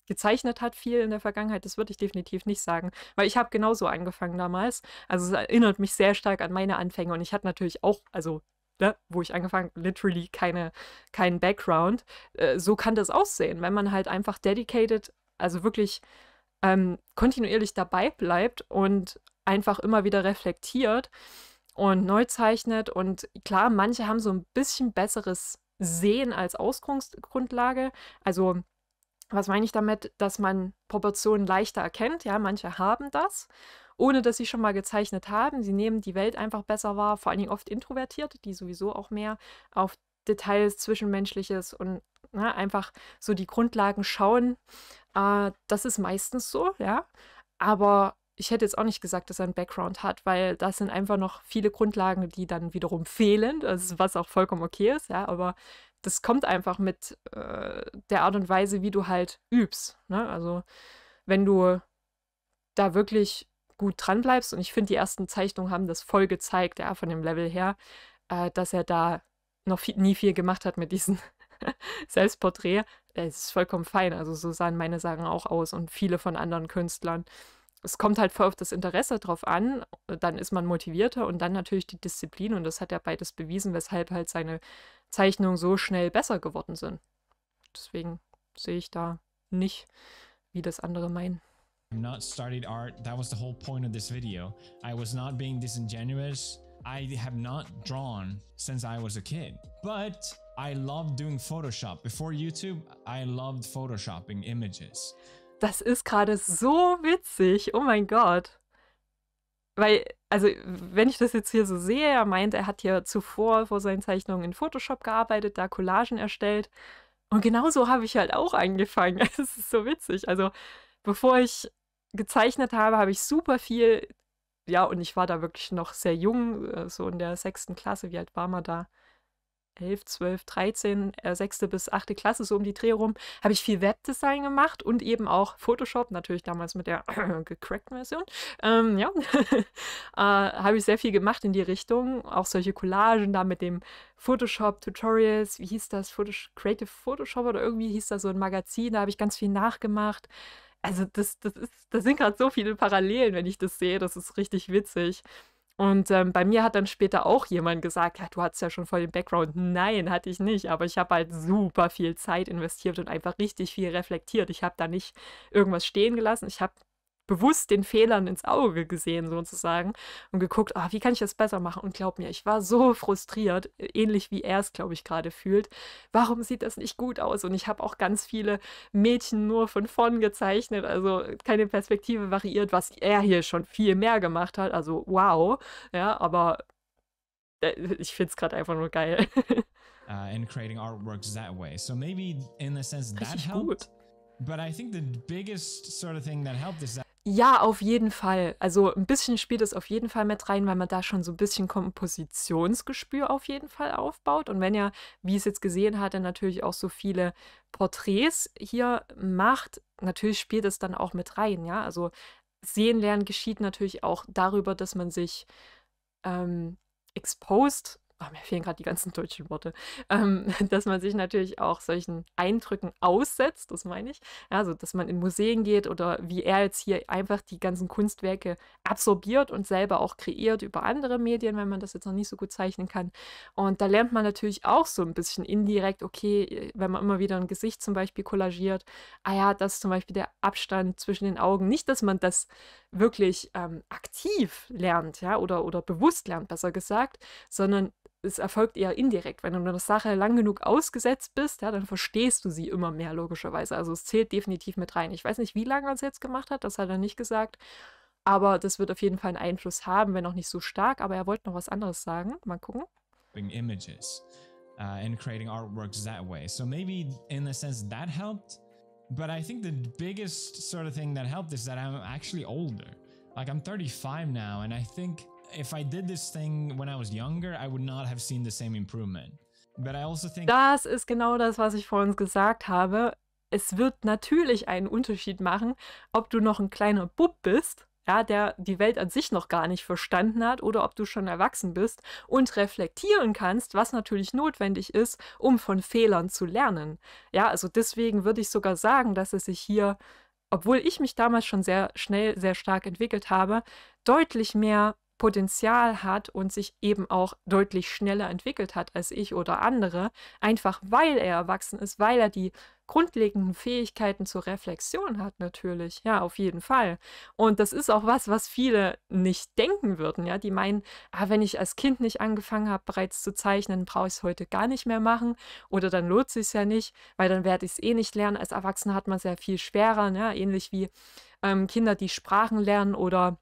gezeichnet hat viel in der Vergangenheit, das würde ich definitiv nicht sagen, weil ich habe genauso angefangen damals. Also es erinnert mich sehr stark an meine Anfänge und ich hatte natürlich auch, also ne, wo ich angefangen, literally keinen Background. So kann das aussehen, wenn man halt einfach dedicated, also wirklich kontinuierlich dabei bleibt und einfach immer wieder reflektiert und neu zeichnet. Und klar, manche haben so ein bisschen besseres Sehen als Ausgangsgrundlage. Also was meine ich damit? Dass man Proportionen leichter erkennt. Ja, manche haben das, ohne dass sie schon mal gezeichnet haben. Sie nehmen die Welt einfach besser wahr, vor allen Dingen oft Introvertierte, die sowieso auch mehr auf Details, Zwischenmenschliches und einfach so die Grundlagen schauen. Das ist meistens so, ja. Aber ich hätte jetzt auch nicht gesagt, dass er einen Background hat, weil das sind einfach noch viele Grundlagen, die dann wiederum fehlen, also was auch vollkommen okay ist, ja, aber das kommt einfach mit der Art und Weise, wie du halt übst, ne? Also wenn du da wirklich gut dran bleibst, und ich finde, die ersten Zeichnungen haben das voll gezeigt, ja, von dem Level her, dass er da noch nie viel gemacht hat mit diesen Selbstporträt. Es ist vollkommen fein, also so sahen meine Sachen auch aus und viele von anderen Künstlern. Es kommt halt voll auf das Interesse drauf an, dann ist man motivierter und dann natürlich die Disziplin und das hat er beides bewiesen, weshalb halt seine Zeichnungen so schnell besser geworden sind. Deswegen sehe ich da nicht, wie das andere meinen. I've not studied art. That was the whole point of this video. I was not being disingenuous. I have not drawn since I was a kid, but I loved doing Photoshop. Before YouTube, I loved photoshopping images. Das ist gerade so witzig. Oh mein Gott. Weil, also, wenn ich das jetzt hier so sehe, er meint, er hat hier zuvor vor seinen Zeichnungen in Photoshop gearbeitet, da Collagen erstellt. Und genauso habe ich halt auch angefangen. Es ist so witzig. Also, bevor ich gezeichnet habe, habe ich super viel, ja, und ich war da wirklich noch sehr jung, so in der 6. Klasse. Wie alt war man da? 11, 12, 13, 6. bis 8. Klasse, so um die Dreh rum, habe ich viel Webdesign gemacht und eben auch Photoshop, natürlich damals mit der gecrackten Version. Ja, habe ich sehr viel gemacht in die Richtung. Auch solche Collagen da mit dem Photoshop-Tutorials, wie hieß das? Creative Photoshop oder irgendwie hieß das so ein Magazin, da habe ich ganz viel nachgemacht. Also das sind gerade so viele Parallelen, wenn ich das sehe, das ist richtig witzig. Und bei mir hat dann später auch jemand gesagt, ja, du hattest ja schon voll den Background. Nein, hatte ich nicht, aber ich habe halt super viel Zeit investiert und einfach richtig viel reflektiert. Ich habe da nicht irgendwas stehen gelassen. Ich habe bewusst den Fehlern ins Auge gesehen sozusagen und geguckt, wie kann ich das besser machen? Und glaub mir, ich war so frustriert, ähnlich wie er es, glaube ich, gerade fühlt. Warum sieht das nicht gut aus? Und ich habe auch ganz viele Mädchen nur von vorn gezeichnet, also keine Perspektive variiert, was er hier schon viel mehr gemacht hat. Also wow, ja, aber ich finde es gerade einfach nur geil. And creating artworks that way. So maybe in a sense that Richtig helped. gut. But I think the biggest sort of thing that helped is that Ja, auf jeden Fall. Also ein bisschen spielt es auf jeden Fall mit rein, weil man da schon so ein bisschen Kompositionsgespür auf jeden Fall aufbaut. Und wenn er, wie es jetzt gesehen hatte, natürlich auch so viele Porträts hier macht, natürlich spielt es dann auch mit rein, ja. Also sehen lernen geschieht natürlich auch darüber, dass man sich exposed, mir fehlen gerade die ganzen deutschen Worte, dass man sich natürlich auch solchen Eindrücken aussetzt, das meine ich. Ja, also, dass man in Museen geht oder wie er jetzt hier einfach die ganzen Kunstwerke absorbiert und selber auch kreiert über andere Medien, wenn man das jetzt noch nicht so gut zeichnen kann. Und da lernt man natürlich auch so ein bisschen indirekt, okay, wenn man immer wieder ein Gesicht zum Beispiel kollagiert, ah ja, das ist zum Beispiel der Abstand zwischen den Augen. Nicht, dass man das wirklich aktiv lernt, ja, oder bewusst lernt, besser gesagt, sondern es erfolgt eher indirekt. Wenn du einer Sache lang genug ausgesetzt bist, ja, dann verstehst du sie immer mehr, logischerweise. Also es zählt definitiv mit rein. Ich weiß nicht, wie lange er es jetzt gemacht hat, das hat er nicht gesagt. Aber das wird auf jeden Fall einen Einfluss haben, wenn auch nicht so stark. Aber er wollte noch was anderes sagen. Mal gucken. Images and creating artworks that way. So maybe in a sense that helped. But I think the biggest sort of thing that helped is that I'm actually older. Like I'm 35 now, and I think if I did this thing when I was younger, I would not have seen the same improvement. But I also think Das ist genau das, was ich vorhin gesagt habe. Es wird natürlich einen Unterschied machen, ob du noch ein kleiner Bub bist, ja, der die Welt an sich noch gar nicht verstanden hat, oder ob du schon erwachsen bist und reflektieren kannst, was natürlich notwendig ist, um von Fehlern zu lernen. Ja, also deswegen würde ich sogar sagen, dass es sich hier, obwohl ich mich damals schon sehr schnell, sehr stark entwickelt habe, deutlich mehr Potenzial hat und sich eben auch deutlich schneller entwickelt hat als ich oder andere, einfach weil er erwachsen ist, weil er die grundlegenden Fähigkeiten zur Reflexion hat natürlich. Ja, auf jeden Fall. Und das ist auch was, was viele nicht denken würden, ja. Die meinen, wenn ich als Kind nicht angefangen habe, bereits zu zeichnen, brauche ich es heute gar nicht mehr machen oder dann lohnt es sich ja nicht, weil dann werde ich es eh nicht lernen. Als Erwachsener hat man es ja viel schwerer, ne? Ähnlich wie Kinder, die Sprachen lernen oder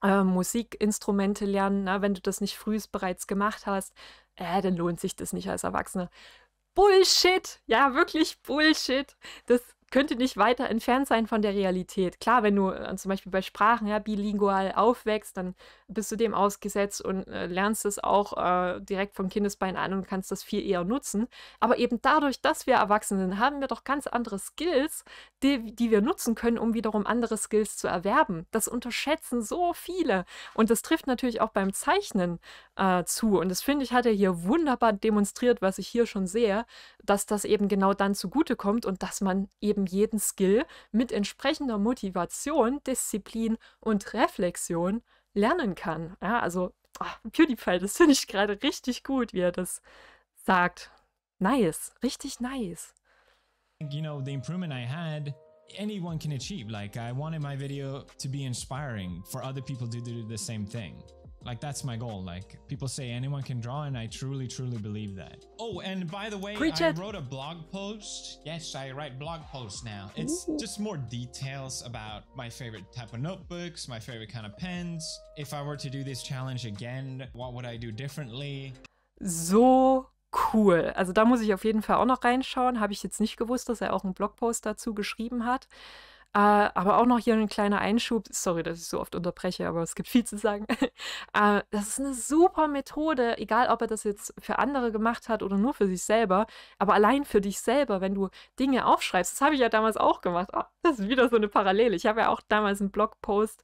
Musikinstrumente lernen, na, wenn du das nicht frühest bereits gemacht hast, dann lohnt sich das nicht als Erwachsener. Bullshit! Ja, wirklich Bullshit. Das könnte nicht weiter entfernt sein von der Realität. Klar, wenn du zum Beispiel bei Sprachen, ja, bilingual aufwächst, dann bist du dem ausgesetzt und lernst es auch direkt vom Kindesbein an und kannst das viel eher nutzen. Aber eben dadurch, dass wir erwachsen sind, haben wir doch ganz andere Skills, die wir nutzen können, um wiederum andere Skills zu erwerben. Das unterschätzen so viele. Und das trifft natürlich auch beim Zeichnen zu. Und das finde ich, hat er hier wunderbar demonstriert, was ich hier schon sehe, dass das eben genau dann zugutekommt und dass man eben jeden Skill mit entsprechender Motivation, Disziplin und Reflexion lernen kann. Ja, also PewDiePie, das finde ich gerade richtig gut, wie er das sagt. Nice, richtig nice. you know, the improvement I had, anyone can achieve. Like I wanted my video to be inspiring for other people to do the same thing. Like that's my goal. Like people say anyone can draw, and I truly believe that. Oh, and by the way, I wrote a blog post. Yes, I write blog posts now. It's just more details about my favorite type of notebooks, my favorite kind of pens. If I were to do this challenge again, what would I do differently? So cool. Also da muss ich auf jeden Fall auch noch reinschauen. Habe ich jetzt nicht gewusst, dass er auch einen Blogpost dazu geschrieben hat. Aber auch noch hier ein kleiner Einschub. Sorry, dass ich so oft unterbreche, aber es gibt viel zu sagen. Das ist eine super Methode, egal ob er das jetzt für andere gemacht hat oder nur für sich selber. Aber allein für dich selber, wenn du Dinge aufschreibst, das habe ich ja damals auch gemacht. Das ist wieder so eine Parallele. Ich habe ja auch damals einen Blogpost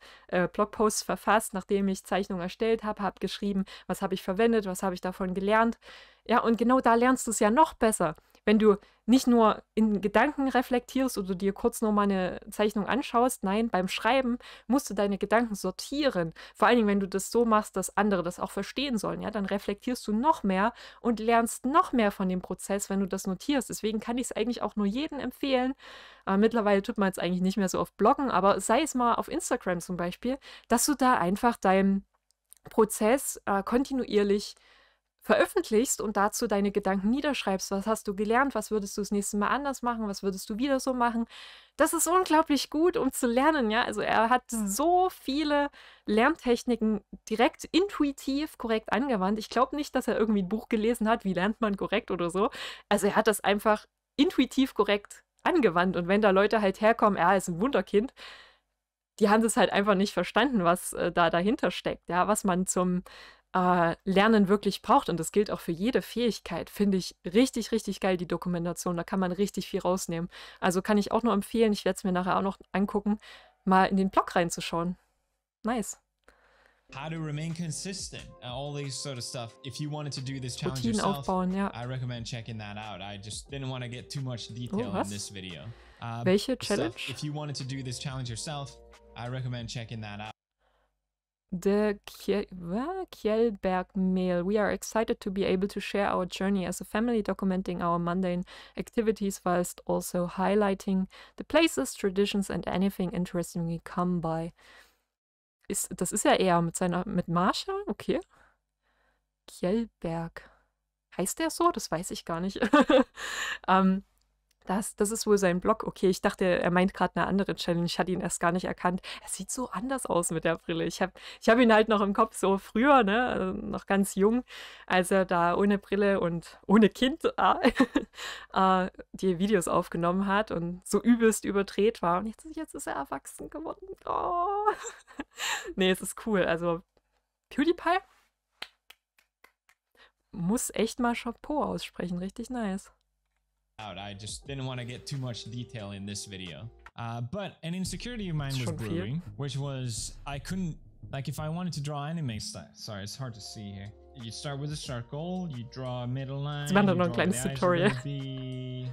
verfasst, nachdem ich Zeichnungen erstellt habe, habe geschrieben, was habe ich verwendet, was habe ich davon gelernt. Ja, und genau da lernst du es ja noch besser. Wenn du nicht nur in Gedanken reflektierst oder dir kurz nur mal eine Zeichnung anschaust, nein, beim Schreiben musst du deine Gedanken sortieren. Vor allen Dingen, wenn du das so machst, dass andere das auch verstehen sollen, ja, dann reflektierst du noch mehr und lernst noch mehr von dem Prozess, wenn du das notierst. Deswegen kann ich es eigentlich auch nur jedem empfehlen. Mittlerweile tut man jetzt eigentlich nicht mehr so oft bloggen, aber sei es mal auf Instagram zum Beispiel, dass du da einfach deinen Prozess kontinuierlich veröffentlichst und dazu deine Gedanken niederschreibst. Was hast du gelernt? Was würdest du das nächste Mal anders machen? Was würdest du wieder so machen? Das ist unglaublich gut, um zu lernen, ja. Also er hat so viele Lerntechniken direkt intuitiv korrekt angewandt. Ich glaube nicht, dass er irgendwie ein Buch gelesen hat, wie lernt man korrekt oder so. Also er hat das einfach intuitiv korrekt angewandt. Und wenn da Leute halt herkommen, er ist ein Wunderkind, die haben das halt einfach nicht verstanden, was da dahinter steckt, ja, was man zum Lernen wirklich braucht. Und das gilt auch für jede Fähigkeit. Finde ich richtig, richtig geil, die Dokumentation. Da kann man richtig viel rausnehmen. Also kann ich auch nur empfehlen, ich werde es mir nachher auch noch angucken, mal in den Blog reinzuschauen. Nice. how to remain consistent, all these sort of stuff. If you wanted to do this challenge Routinen yourself, aufbauen, ja. I recommend checking that out. I just didn't want to get too much detail in was? this video. Welche stuff. Challenge? If you wanted to do this challenge yourself, I recommend checking that out. The Kjellberg Mail. We are excited to be able to share our journey as a family, documenting our mundane activities whilst also highlighting the places, traditions and anything interesting we come by. Das ist ja eher mit Marsha, okay. Kjellberg. Heißt der so? Das weiß ich gar nicht. Das ist wohl sein Blog. Okay, ich dachte, er meint gerade eine andere Challenge. Ich hatte ihn erst gar nicht erkannt. Er sieht so anders aus mit der Brille. Ich hab ihn halt noch im Kopf so früher, ne, also noch ganz jung, als er da ohne Brille und ohne Kind die Videos aufgenommen hat und so übelst überdreht war. Und jetzt ist er erwachsen geworden. Oh. Nee, es ist cool. Also PewDiePie muss echt mal Chapeau aussprechen. Richtig nice. I just didn't want to get too much detail in this video. But an insecurity of mine was brewing, which was I couldn't, like, if I wanted to draw anime style. Sorry, it's hard to see here. You start with a circle, you draw a middle line, you draw where the eyes are gonna be,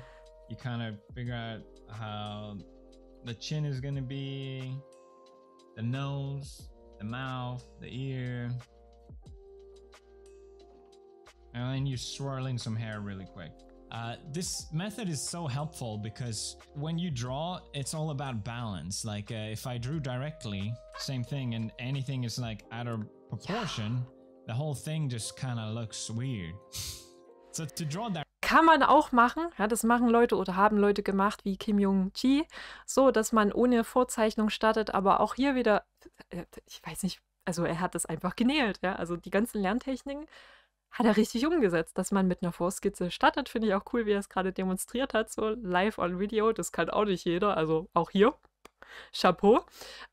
you kind of figure out how the chin is gonna be, the nose, the mouth, the ear, and then you swirl in some hair really quick. This method is so helpful because when you draw, it's all about balance. Like if I drew directly, same thing, and anything is like out of proportion, the whole thing just kind of looks weird. So to draw that kann man auch machen, ja, das machen Leute oder haben Leute gemacht wie Kim Jong-gi, so dass man ohne Vorzeichnung startet, aber auch hier wieder, ich weiß nicht, also er hat das einfach genäht, ja, also die ganzen Lerntechniken hat er richtig umgesetzt, dass man mit einer Vorskizze startet, finde ich auch cool, wie er es gerade demonstriert hat, so live on Video, das kann auch nicht jeder, also auch hier, Chapeau,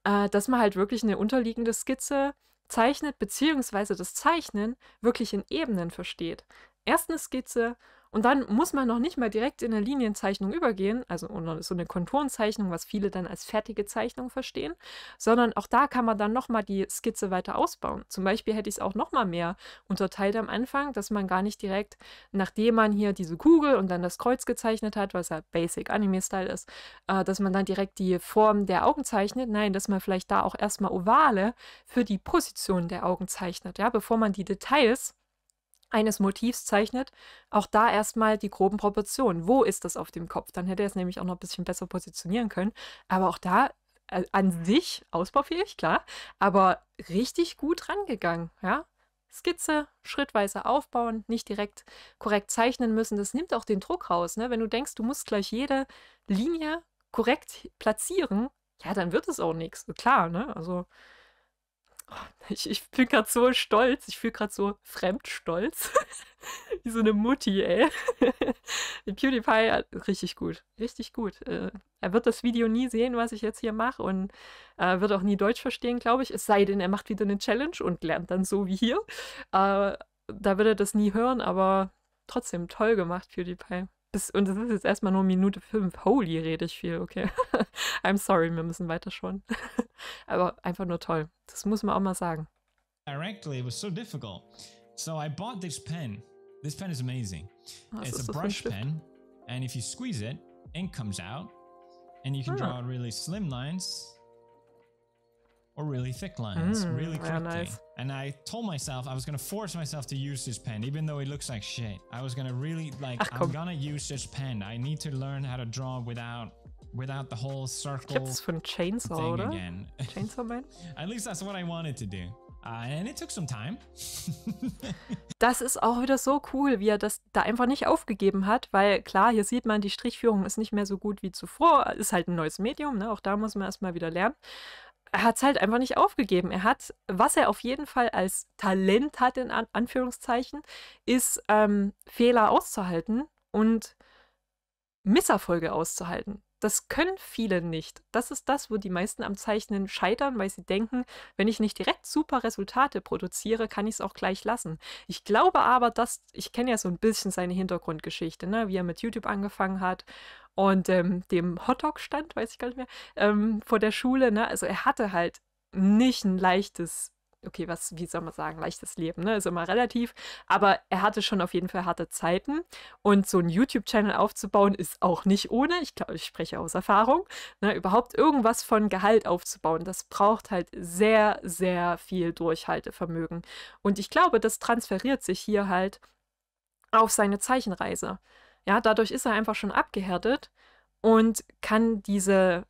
dass man halt wirklich eine unterliegende Skizze zeichnet, beziehungsweise das Zeichnen wirklich in Ebenen versteht. Erst eine Skizze und dann muss man noch nicht mal direkt in eine Linienzeichnung übergehen, also oder so eine Konturenzeichnung, was viele dann als fertige Zeichnung verstehen, sondern auch da kann man dann nochmal die Skizze weiter ausbauen. Zum Beispiel hätte ich es auch nochmal mehr unterteilt am Anfang, dass man gar nicht direkt, nachdem man hier diese Kugel und dann das Kreuz gezeichnet hat, was ja Basic Anime-Style ist, dass man dann direkt die Form der Augen zeichnet. Nein, dass man vielleicht da auch erstmal Ovale für die Position der Augen zeichnet, ja, bevor man die Details eines Motivs zeichnet, auch da erstmal die groben Proportionen. Wo ist das auf dem Kopf? Dann hätte er es nämlich auch noch ein bisschen besser positionieren können. Aber auch da an sich ausbaufähig, klar, aber richtig gut rangegangen, ja. Skizze, schrittweise aufbauen, nicht direkt korrekt zeichnen müssen. Das nimmt auch den Druck raus, ne? Wenn du denkst, du musst gleich jede Linie korrekt platzieren, ja, dann wird es auch nichts. Klar, ne? Also ich bin gerade so stolz, ich fühle gerade so Fremdstolz. Wie so eine Mutti, ey. PewDiePie, richtig gut, richtig gut. Er wird das Video nie sehen, was ich jetzt hier mache und wird auch nie Deutsch verstehen, glaube ich. Es sei denn, er macht wieder eine Challenge und lernt dann so wie hier. Da wird er das nie hören, aber trotzdem toll gemacht, PewDiePie. Und das ist jetzt erstmal nur Minute 5. Holy, rede ich viel, okay. I'm sorry, wir müssen weiterschauen. Aber einfach nur toll. Das muss man auch mal sagen. Directly, it was so difficult. So I bought this pen. This pen is amazing. It's a brush pen, and if you squeeze it, ink comes out, and you can draw really slim lines or really thick lines really quickly. Nice. And I told myself I was gonna force myself to use this pen, even though it looks like shit. I was gonna really I'm gonna use this pen. I need to learn how to draw without the whole circle Gibt's von Chainsaw, thing oder? Again. Chainsaw Man? At least that's what I wanted to do. And it took some time. Das ist auch wieder so cool, wie er das da einfach nicht aufgegeben hat, weil klar, hier sieht man, die Strichführung ist nicht mehr so gut wie zuvor, ist halt ein neues Medium, ne? Auch da muss man erstmal wieder lernen. Er hat es halt einfach nicht aufgegeben. Er hat, was er auf jeden Fall als Talent hat, in Anführungszeichen, ist Fehler auszuhalten und Misserfolge auszuhalten. Das können viele nicht. Das ist das, wo die meisten am Zeichnen scheitern, weil sie denken, wenn ich nicht direkt super Resultate produziere, kann ich es auch gleich lassen. Ich glaube aber, ich kenne ja so ein bisschen seine Hintergrundgeschichte, ne? Wie er mit YouTube angefangen hat und dem Hotdog-Stand, weiß ich gar nicht mehr, vor der Schule. Ne? Also er hatte halt nicht ein leichtes okay, wie soll man sagen, leichtes Leben, ne? Ist immer relativ. Aber er hatte schon auf jeden Fall harte Zeiten. Und so einen YouTube-Channel aufzubauen, ist auch nicht ohne. Ich glaube, ich spreche aus Erfahrung. Ne? Überhaupt irgendwas von Gehalt aufzubauen, das braucht halt sehr, sehr viel Durchhaltevermögen. Und ich glaube, das transferiert sich hier halt auf seine Zeichenreise. Ja, dadurch ist er einfach schon abgehärtet und kann dieses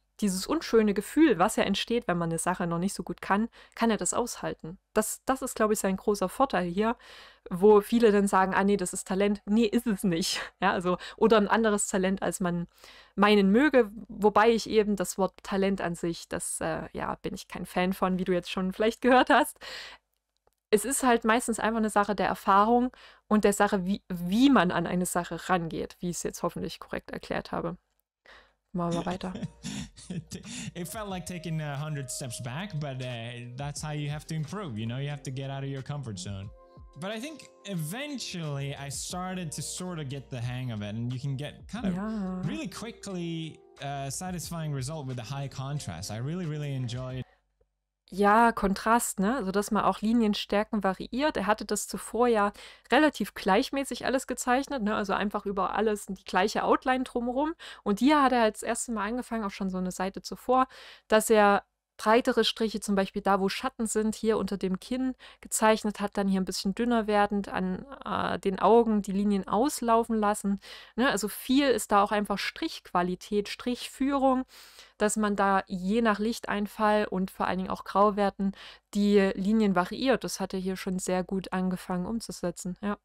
unschöne Gefühl, was ja entsteht, wenn man eine Sache noch nicht so gut kann er das aushalten. Das ist, glaube ich, sein großer Vorteil hier, wo viele dann sagen, ah nee, das ist Talent. Nee, ist es nicht. Ja, also, oder ein anderes Talent, als man meinen möge, wobei ich eben das Wort Talent an sich, das ja, bin ich kein Fan von, wie du jetzt schon vielleicht gehört hast. Es ist halt meistens einfach eine Sache der Erfahrung und der Sache, wie man an eine Sache rangeht, wie ich es jetzt hoffentlich korrekt erklärt habe. Machen wir weiter. It felt like taking 100 steps back, but that's how you have to improve, you know? You have to get out of your comfort zone. But I think eventually I started to sort of get the hang of it, and you can get kind of really quickly satisfying result with the high contrast. I really enjoyed. Ja, Kontrast, ne? Also, dass man auch Linienstärken variiert. Er hatte das zuvor ja relativ gleichmäßig alles gezeichnet, ne? Also einfach über alles die gleiche Outline drumherum. Und hier hat er als erstes Mal angefangen, auch schon so eine Seite zuvor, dass er breitere Striche, zum Beispiel da, wo Schatten sind, hier unter dem Kinn gezeichnet hat, dann hier ein bisschen dünner werdend an den Augen die Linien auslaufen lassen. Ne? Also viel ist da auch einfach Strichqualität, Strichführung, dass man da je nach Lichteinfall und vor allen Dingen auch Grauwerten die Linien variiert. Das hat er hier schon sehr gut angefangen umzusetzen. Ja.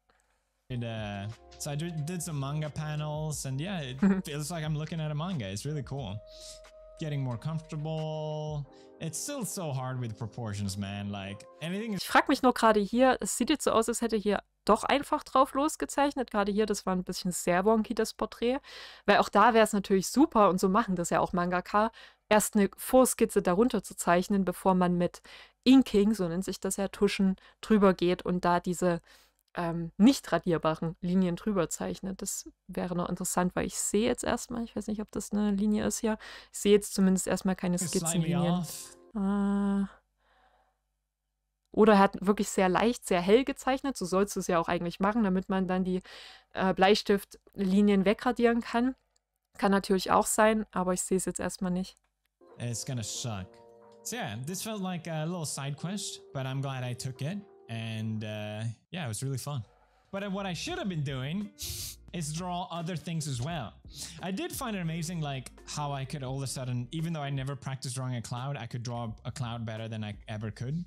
So I did some manga panels, and yeah, it feels like I'm looking at a manga. It's really cool. Getting more comfortable. It's still so hard with proportions, man. Like anything. Ich frage mich nur gerade hier, es sieht jetzt so aus, als hätte hier doch einfach drauf losgezeichnet. Gerade hier, das war ein bisschen sehr wonky, das Porträt. Weil auch da wäre es natürlich super, und so machen das ja auch Mangaka, erst eine Vorskizze darunter zu zeichnen, bevor man mit Inking, so nennt sich das ja, Tuschen, drüber geht und da diese nicht radierbaren Linien drüber zeichnet. Das wäre noch interessant, weil ich sehe jetzt erstmal, ich weiß nicht, ob das eine Linie ist hier, ich sehe jetzt zumindest erstmal keine Skizzenlinien. Oder er hat wirklich sehr leicht, sehr hell gezeichnet, so sollst du es ja auch eigentlich machen, damit man dann die Bleistiftlinien wegradieren kann. Kann natürlich auch sein, aber ich sehe es jetzt erstmal nicht. It's gonna suck. So yeah, this felt like a little side quest, but I'm glad I took it. And yeah, it was really fun. But what I should have been doing is draw other things as well. I did find it amazing, like how I could all of a sudden, even though I never practiced drawing a cloud, I could draw a cloud better than I ever could.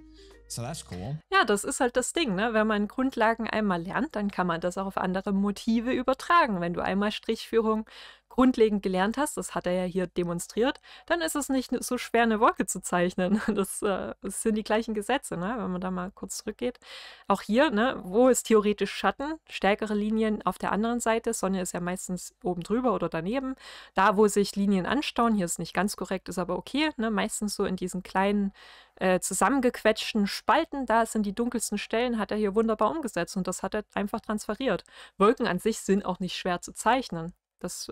So that's cool. Ja, das ist halt das Ding, ne? Wenn man Grundlagen einmal lernt, dann kann man das auch auf andere Motive übertragen. Wenn du einmal Strichführung grundlegend gelernt hast, das hat er ja hier demonstriert, dann ist es nicht so schwer, eine Wolke zu zeichnen. Das sind die gleichen Gesetze, ne? Wenn man da mal kurz zurückgeht. Auch hier, ne? Wo ist theoretisch Schatten? Stärkere Linien auf der anderen Seite. Sonne ist ja meistens oben drüber oder daneben. Da, wo sich Linien anstauen, hier ist nicht ganz korrekt, ist aber okay, ne? Meistens so in diesen kleinen zusammengequetschten Spalten, da sind die dunkelsten Stellen, hat er hier wunderbar umgesetzt und das hat er einfach transferiert. Wolken an sich sind auch nicht schwer zu zeichnen. Das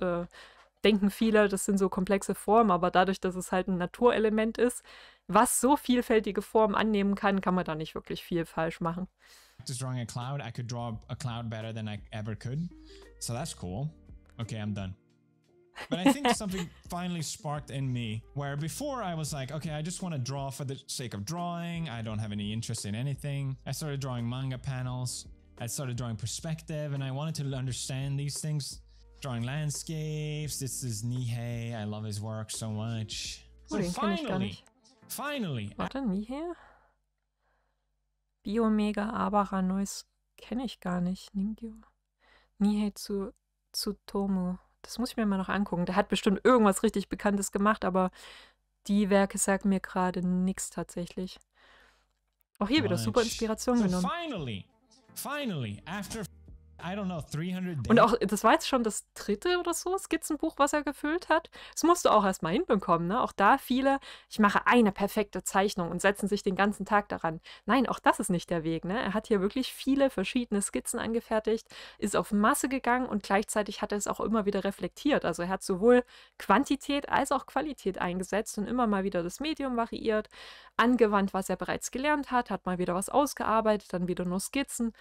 denken viele, das sind so komplexe Formen, aber dadurch, dass es halt ein Naturelement ist, was so vielfältige Formen annehmen kann, kann man da nicht wirklich viel falsch machen. Just drawing a cloud, I could draw a cloud better than I ever could. So that's cool. Okay, I'm done. But I think something finally sparked in me where before I was like, okay, I just want to draw for the sake of drawing. I don't have any interest in anything. I started drawing manga panels. I started drawing perspective and I wanted to understand these things. Drawing landscapes. This is Nihei. I love his work so much. So finally. Warte, Nihei? Biomega Abaranois kenne ich gar nicht. Nihei Tsutomu. Das muss ich mir mal noch angucken. Der hat bestimmt irgendwas richtig Bekanntes gemacht, aber die Werke sagen mir gerade nichts tatsächlich. Auch hier wieder super Inspiration genommen. Finally, after I don't know, 300 Und days? auch, das war jetzt schon das 3. oder so Skizzenbuch, was er gefüllt hat. Das musst du auch erst mal hinbekommen, ne? Auch da viele, ich mache eine perfekte Zeichnung und setzen sich den ganzen Tag daran. Nein, auch das ist nicht der Weg, ne? Er hat hier wirklich viele verschiedene Skizzen angefertigt, ist auf Masse gegangen und gleichzeitig hat er es auch immer wieder reflektiert. Also er hat sowohl Quantität als auch Qualität eingesetzt und immer mal wieder das Medium variiert, angewandt, was er bereits gelernt hat mal wieder was ausgearbeitet, dann wieder nur Skizzen.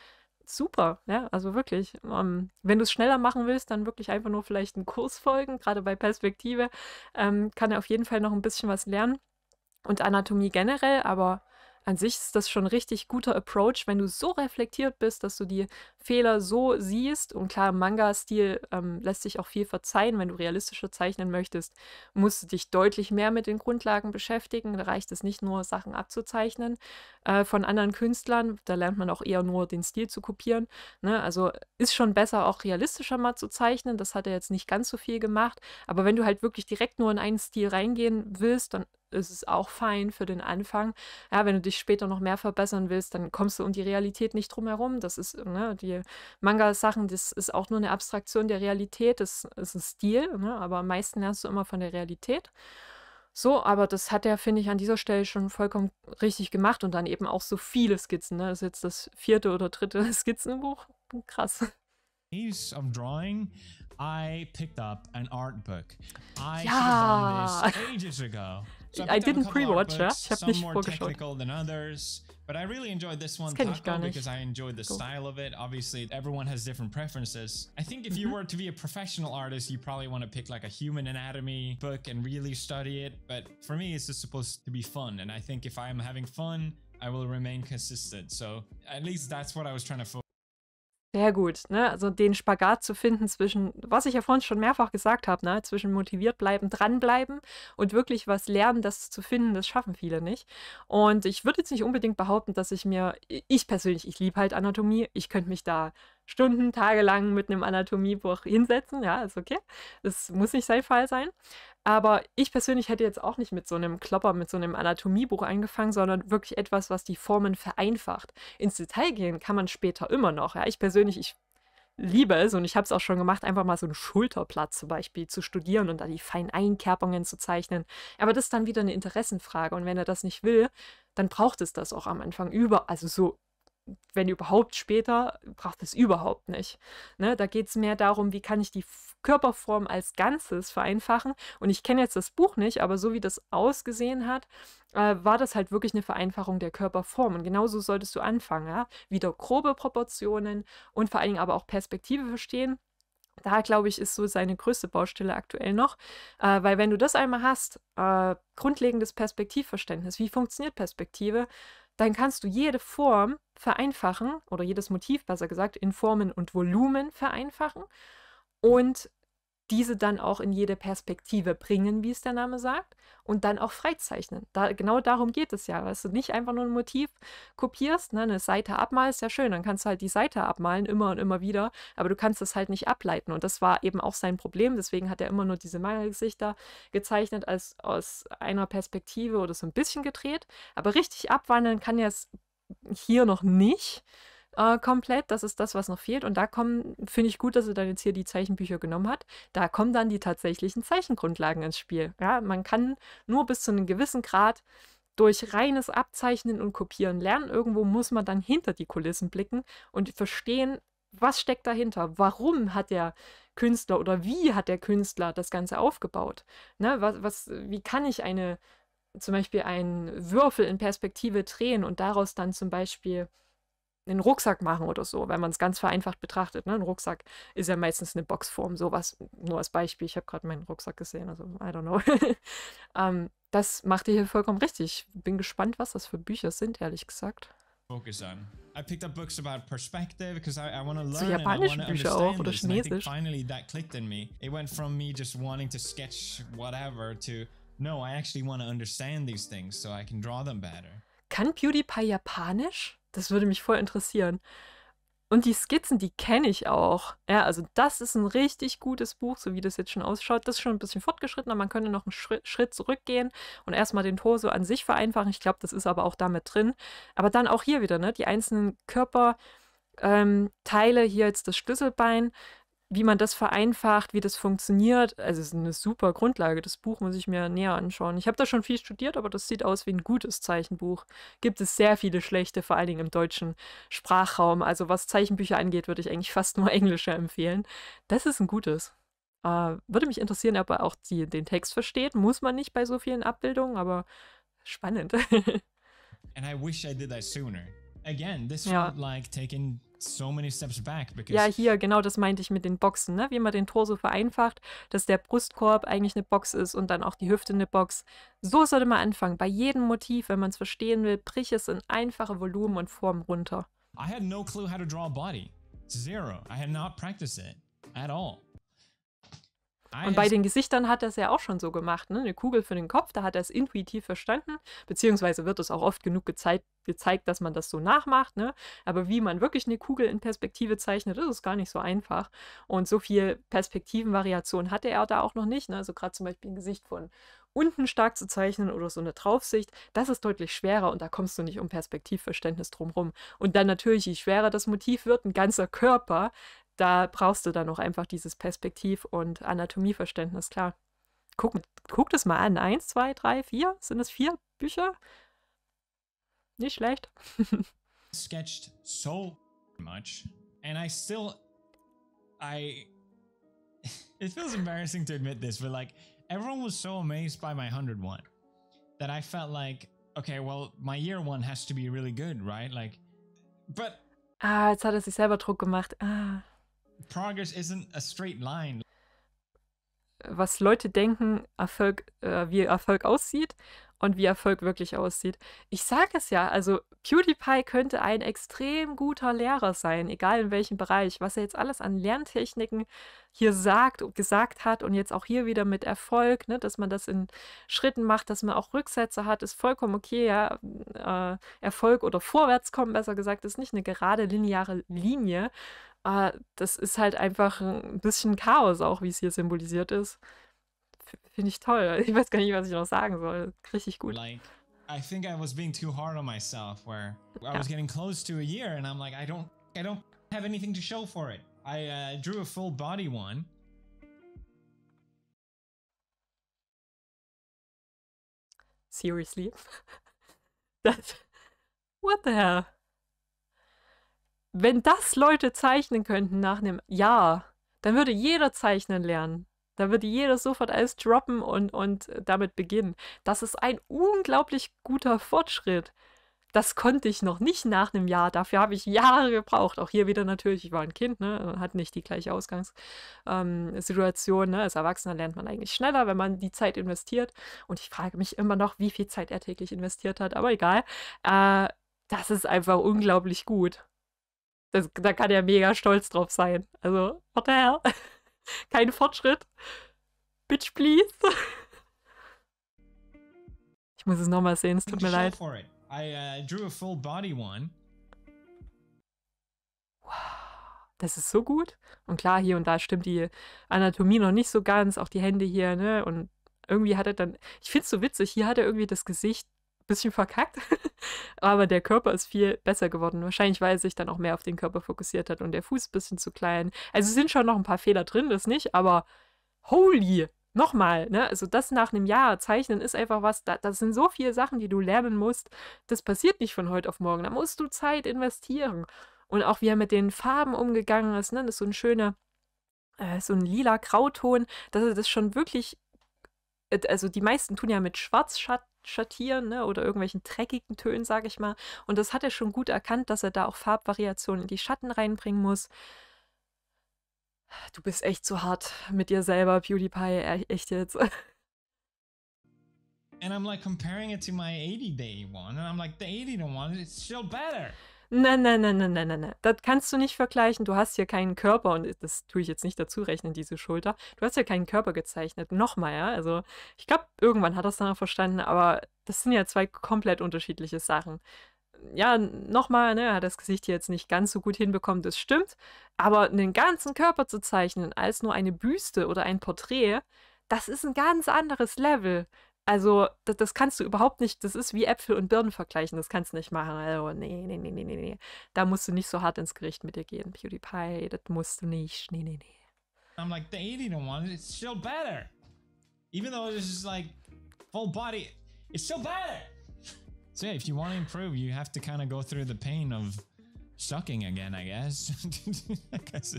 Super, ja, also wirklich. Wenn du es schneller machen willst, dann wirklich einfach nur vielleicht einen Kurs folgen. Gerade bei Perspektive kann er auf jeden Fall noch ein bisschen was lernen und Anatomie generell, aber an sich ist das schon 'n richtig guter Approach, wenn du so reflektiert bist, dass du die Fehler so siehst. Und klar, im Manga-Stil lässt sich auch viel verzeihen. Wenn du realistischer zeichnen möchtest, musst du dich deutlich mehr mit den Grundlagen beschäftigen. Da reicht es nicht nur, Sachen abzuzeichnen von anderen Künstlern. Da lernt man auch eher nur, den Stil zu kopieren, ne? Also, ist schon besser, auch realistischer mal zu zeichnen. Das hat er jetzt nicht ganz so viel gemacht. Aber wenn du halt wirklich direkt nur in einen Stil reingehen willst, dann ist es auch fein für den Anfang. Ja, wenn du dich später noch mehr verbessern willst, dann kommst du um die Realität nicht drum herum. Das ist, ne, die Manga-Sachen, das ist auch nur eine Abstraktion der Realität. Das ist ein Stil, ne, aber am meisten lernst du immer von der Realität. So, aber das hat er, finde ich, an dieser Stelle schon vollkommen richtig gemacht und dann eben auch so viele Skizzen, ne? Das ist jetzt das 4. oder 3. Skizzenbuch. Krass. Of drawing, I picked up an art book. I should Ja. have done this ages ago. So I picked up a didn't couple art pre-watch, ja? books, Ich habe some nicht more vorgeschaut. technical than others, but I really enjoyed this one, Das kenne ich gar Taco, nicht. because I enjoyed the Cool. style of it. Obviously, everyone has different preferences. I think if you were to be a professional artist, you probably want to pick like a human anatomy book and really study it. But for me, it's just supposed to be fun. And I think if I'm having fun, I will remain consistent. So at least that's what I was trying to focus. Sehr gut, ne? Also den Spagat zu finden zwischen, was ich ja vorhin schon mehrfach gesagt habe, ne? Zwischen motiviert bleiben, dranbleiben und wirklich was lernen, das zu finden, das schaffen viele nicht. Und ich würde jetzt nicht unbedingt behaupten, dass ich persönlich, ich liebe halt Anatomie, ich könnte mich da Stunden, tagelang mit einem Anatomiebuch hinsetzen, ja, ist okay. Das muss nicht sein Fall sein. Aber ich persönlich hätte jetzt auch nicht mit so einem Klopper, mit so einem Anatomiebuch angefangen, sondern wirklich etwas, was die Formen vereinfacht. Ins Detail gehen kann man später immer noch. Ja. Ich persönlich, ich liebe es und ich habe es auch schon gemacht, einfach mal so einen Schulterblatt zum Beispiel zu studieren und da die feinen Einkerbungen zu zeichnen. Aber das ist dann wieder eine Interessenfrage und wenn er das nicht will, dann braucht es das auch am Anfang also so, wenn überhaupt später, braucht es überhaupt nicht. Ne? Da geht es mehr darum, wie kann ich die Körperform als Ganzes vereinfachen. Und ich kenne jetzt das Buch nicht, aber so wie das ausgesehen hat, war das halt wirklich eine Vereinfachung der Körperform. Und genauso solltest du anfangen. Ja? Wieder grobe Proportionen und vor allen Dingen aber auch Perspektive verstehen. Da, glaube ich, ist so seine größte Baustelle aktuell noch. Weil wenn du das einmal hast, grundlegendes Perspektivverständnis, wie funktioniert Perspektive, dann kannst du jede Form vereinfachen oder jedes Motiv, besser gesagt, in Formen und Volumen vereinfachen und diese dann auch in jede Perspektive bringen, wie es der Name sagt, und dann auch freizeichnen. Genau darum geht es ja, dass du nicht einfach nur ein Motiv kopierst, ne, eine Seite abmalst, ja schön, dann kannst du halt die Seite abmalen, immer und immer wieder, aber du kannst das halt nicht ableiten und das war eben auch sein Problem, deswegen hat er immer nur diese Mangelgesichter gezeichnet, als aus einer Perspektive oder so ein bisschen gedreht, aber richtig abwandeln kann er es hier noch nicht. Komplett, das ist das, was noch fehlt. Und da finde ich gut, dass er dann jetzt hier die Zeichenbücher genommen hat. Da kommen dann die tatsächlichen Zeichengrundlagen ins Spiel. Ja, man kann nur bis zu einem gewissen Grad durch reines Abzeichnen und Kopieren lernen. Irgendwo muss man dann hinter die Kulissen blicken und verstehen, was steckt dahinter? Warum hat der Künstler oder wie hat der Künstler das Ganze aufgebaut? Ne, wie kann ich zum Beispiel einen Würfel in Perspektive drehen und daraus dann zum Beispiel einen Rucksack machen oder so, wenn man es ganz vereinfacht betrachtet. Ne? Ein Rucksack ist ja meistens eine Boxform, sowas nur als Beispiel. Ich habe gerade meinen Rucksack gesehen, also I don't know. Das macht ihr hier vollkommen richtig. Ich bin gespannt, was das für Bücher sind, ehrlich gesagt. Focus on. I picked up books about perspective because I want to learn So and I japanische want to Bücher auch understand oder this. And I think Chinesisch. finally that clicked in me. It went from me just wanting to sketch whatever to no, I actually want to understand these things so I can draw them better. Kann PewDiePie Japanisch? Das würde mich voll interessieren. Und die Skizzen, die kenne ich auch. Ja, also das ist ein richtig gutes Buch, so wie das jetzt schon ausschaut. Das ist schon ein bisschen fortgeschrittener. Man könnte noch einen Schritt zurückgehen und erstmal den Torso an sich vereinfachen. Ich glaube, das ist aber auch damit drin. Aber dann auch hier wieder, ne? Die einzelnen Körper Teile hier jetzt das Schlüsselbein, wie man das vereinfacht, wie das funktioniert. Also es ist eine super Grundlage. Das Buch muss ich mir näher anschauen. Ich habe da schon viel studiert, aber das sieht aus wie ein gutes Zeichenbuch. Gibt es sehr viele schlechte, vor allen Dingen im deutschen Sprachraum. Also was Zeichenbücher angeht, würde ich eigentlich fast nur englische empfehlen. Das ist ein gutes. Würde mich interessieren, ob er auch den Text versteht. Muss man nicht bei so vielen Abbildungen, aber spannend. And I wish I did that sooner. Again, this Ja. felt like taking so many steps back because Ja, hier, genau das meinte ich mit den Boxen, ne? Wie man den Torso vereinfacht, dass der Brustkorb eigentlich eine Box ist und dann auch die Hüfte eine Box. So sollte man anfangen. Bei jedem Motiv, wenn man es verstehen will, brich es in einfache Volumen und Formen runter. I had no clue how to draw a body. Zero. I had not practiced it at all. Und bei den Gesichtern hat er es ja auch schon so gemacht, ne? Eine Kugel für den Kopf, da hat er es intuitiv verstanden, beziehungsweise wird es auch oft genug gezeigt, dass man das so nachmacht, ne? Aber wie man wirklich eine Kugel in Perspektive zeichnet, das ist gar nicht so einfach. Und so viel Perspektivenvariation hatte er da auch noch nicht, ne? Also gerade zum Beispiel ein Gesicht von unten stark zu zeichnen oder so eine Draufsicht, das ist deutlich schwerer und da kommst du nicht um Perspektivverständnis drumherum. Und dann natürlich, je schwerer das Motiv wird, ein ganzer Körper, da brauchst du dann auch einfach dieses Perspektiv- und Anatomieverständnis, klar. Guck das mal an. 1, 2, 3, 4? Sind es 4 Bücher? Nicht schlecht. sketched so much, and I still, it feels embarrassing to admit this, but like everyone was so amazed by my 101 that I felt like, okay, well, my year one has to be really good, right? Like, but Jetzt hat er sich selber Druck gemacht. progress isn't a straight line. Was Leute denken, wie Erfolg aussieht und wie Erfolg wirklich aussieht. Ich sage es ja, also PewDiePie könnte ein extrem guter Lehrer sein, egal in welchem Bereich. Was er jetzt alles an Lerntechniken hier gesagt hat und jetzt auch hier wieder mit Erfolg, ne, dass man das in Schritten macht, dass man auch Rücksätze hat, ist vollkommen okay, ja. Erfolg oder Vorwärtskommen, besser gesagt, ist nicht eine gerade lineare Linie. Das ist halt einfach ein bisschen Chaos auch, wie es hier symbolisiert ist. Finde ich toll. Ich weiß gar nicht, was ich noch sagen soll. Richtig gut. Like, I think I was being too hard on myself, where I was getting close to a year, and I'm like, I don't have anything to show for it. I drew a full body one. Seriously? What the hell? Wenn das Leute zeichnen könnten nach einem Jahr, dann würde jeder zeichnen lernen. Da würde jeder sofort alles droppen und damit beginnen. Das ist ein unglaublich guter Fortschritt. Das konnte ich noch nicht nach einem Jahr. Dafür habe ich Jahre gebraucht. Auch hier wieder natürlich, ich war ein Kind, ne, hat nicht die gleiche Ausgangssituation. Ne? Als Erwachsener lernt man eigentlich schneller, wenn man die Zeit investiert. Und ich frage mich immer noch, wie viel Zeit er täglich investiert hat. Aber egal. Das ist einfach unglaublich gut. Da kann er mega stolz drauf sein. Also, what the hell? Kein Fortschritt. Bitch, please. Ich muss es nochmal sehen, es tut mir leid. For it. I drew a full body one. Wow, das ist so gut. Und klar, hier und da stimmt die Anatomie noch nicht so ganz, auch die Hände hier, ne? Und irgendwie hat er dann, ich finde es so witzig, hier hat er irgendwie das Gesicht ein bisschen verkackt, aber der Körper ist viel besser geworden. Wahrscheinlich, weil er sich dann auch mehr auf den Körper fokussiert hat und der Fuß ein bisschen zu klein. Also es sind schon noch ein paar Fehler drin, das nicht, aber holy, nochmal, ne? Also das nach einem Jahr zeichnen ist einfach was, das sind so viele Sachen, die du lernen musst. Das passiert nicht von heute auf morgen. Da musst du Zeit investieren. Und auch wie er mit den Farben umgegangen ist, ne? Das ist so ein schöner, so ein lila Grauton, dass er das schon wirklich, also die meisten tun ja mit Schwarz schattieren, ne? Oder irgendwelchen dreckigen Tönen, sage ich mal. Und das hat er schon gut erkannt, dass er da auch Farbvariationen in die Schatten reinbringen muss. Du bist echt zu hart mit dir selber, PewDiePie, echt jetzt. And I'm like comparing it to my 80-day one, and I'm like, the 80-day one is still better. Nein. Das kannst du nicht vergleichen. Du hast hier keinen Körper und das tue ich jetzt nicht dazu rechnen, diese Schulter. Du hast ja keinen Körper gezeichnet. Nochmal, ja. Also ich glaube, irgendwann hat er es dann auch verstanden, aber das sind ja zwei komplett unterschiedliche Sachen. Ja, nochmal, ne, er hat das Gesicht hier jetzt nicht ganz so gut hinbekommen, das stimmt. Aber einen ganzen Körper zu zeichnen als nur eine Büste oder ein Porträt, das ist ein ganz anderes Level. Also, das kannst du überhaupt nicht, das ist wie Äpfel und Birnen vergleichen, das kannst du nicht machen. Also, nee, nee, nee, nee, nee, nee. Da musst du nicht so hart ins Gericht mit dir gehen, PewDiePie, das musst du nicht. Nee, nee, nee. I'm like, the 80 one, it's still better. Even though it's just like full body, it's still better. So yeah, if you want to improve, you have to kind of go through the pain of sucking again, I guess. Because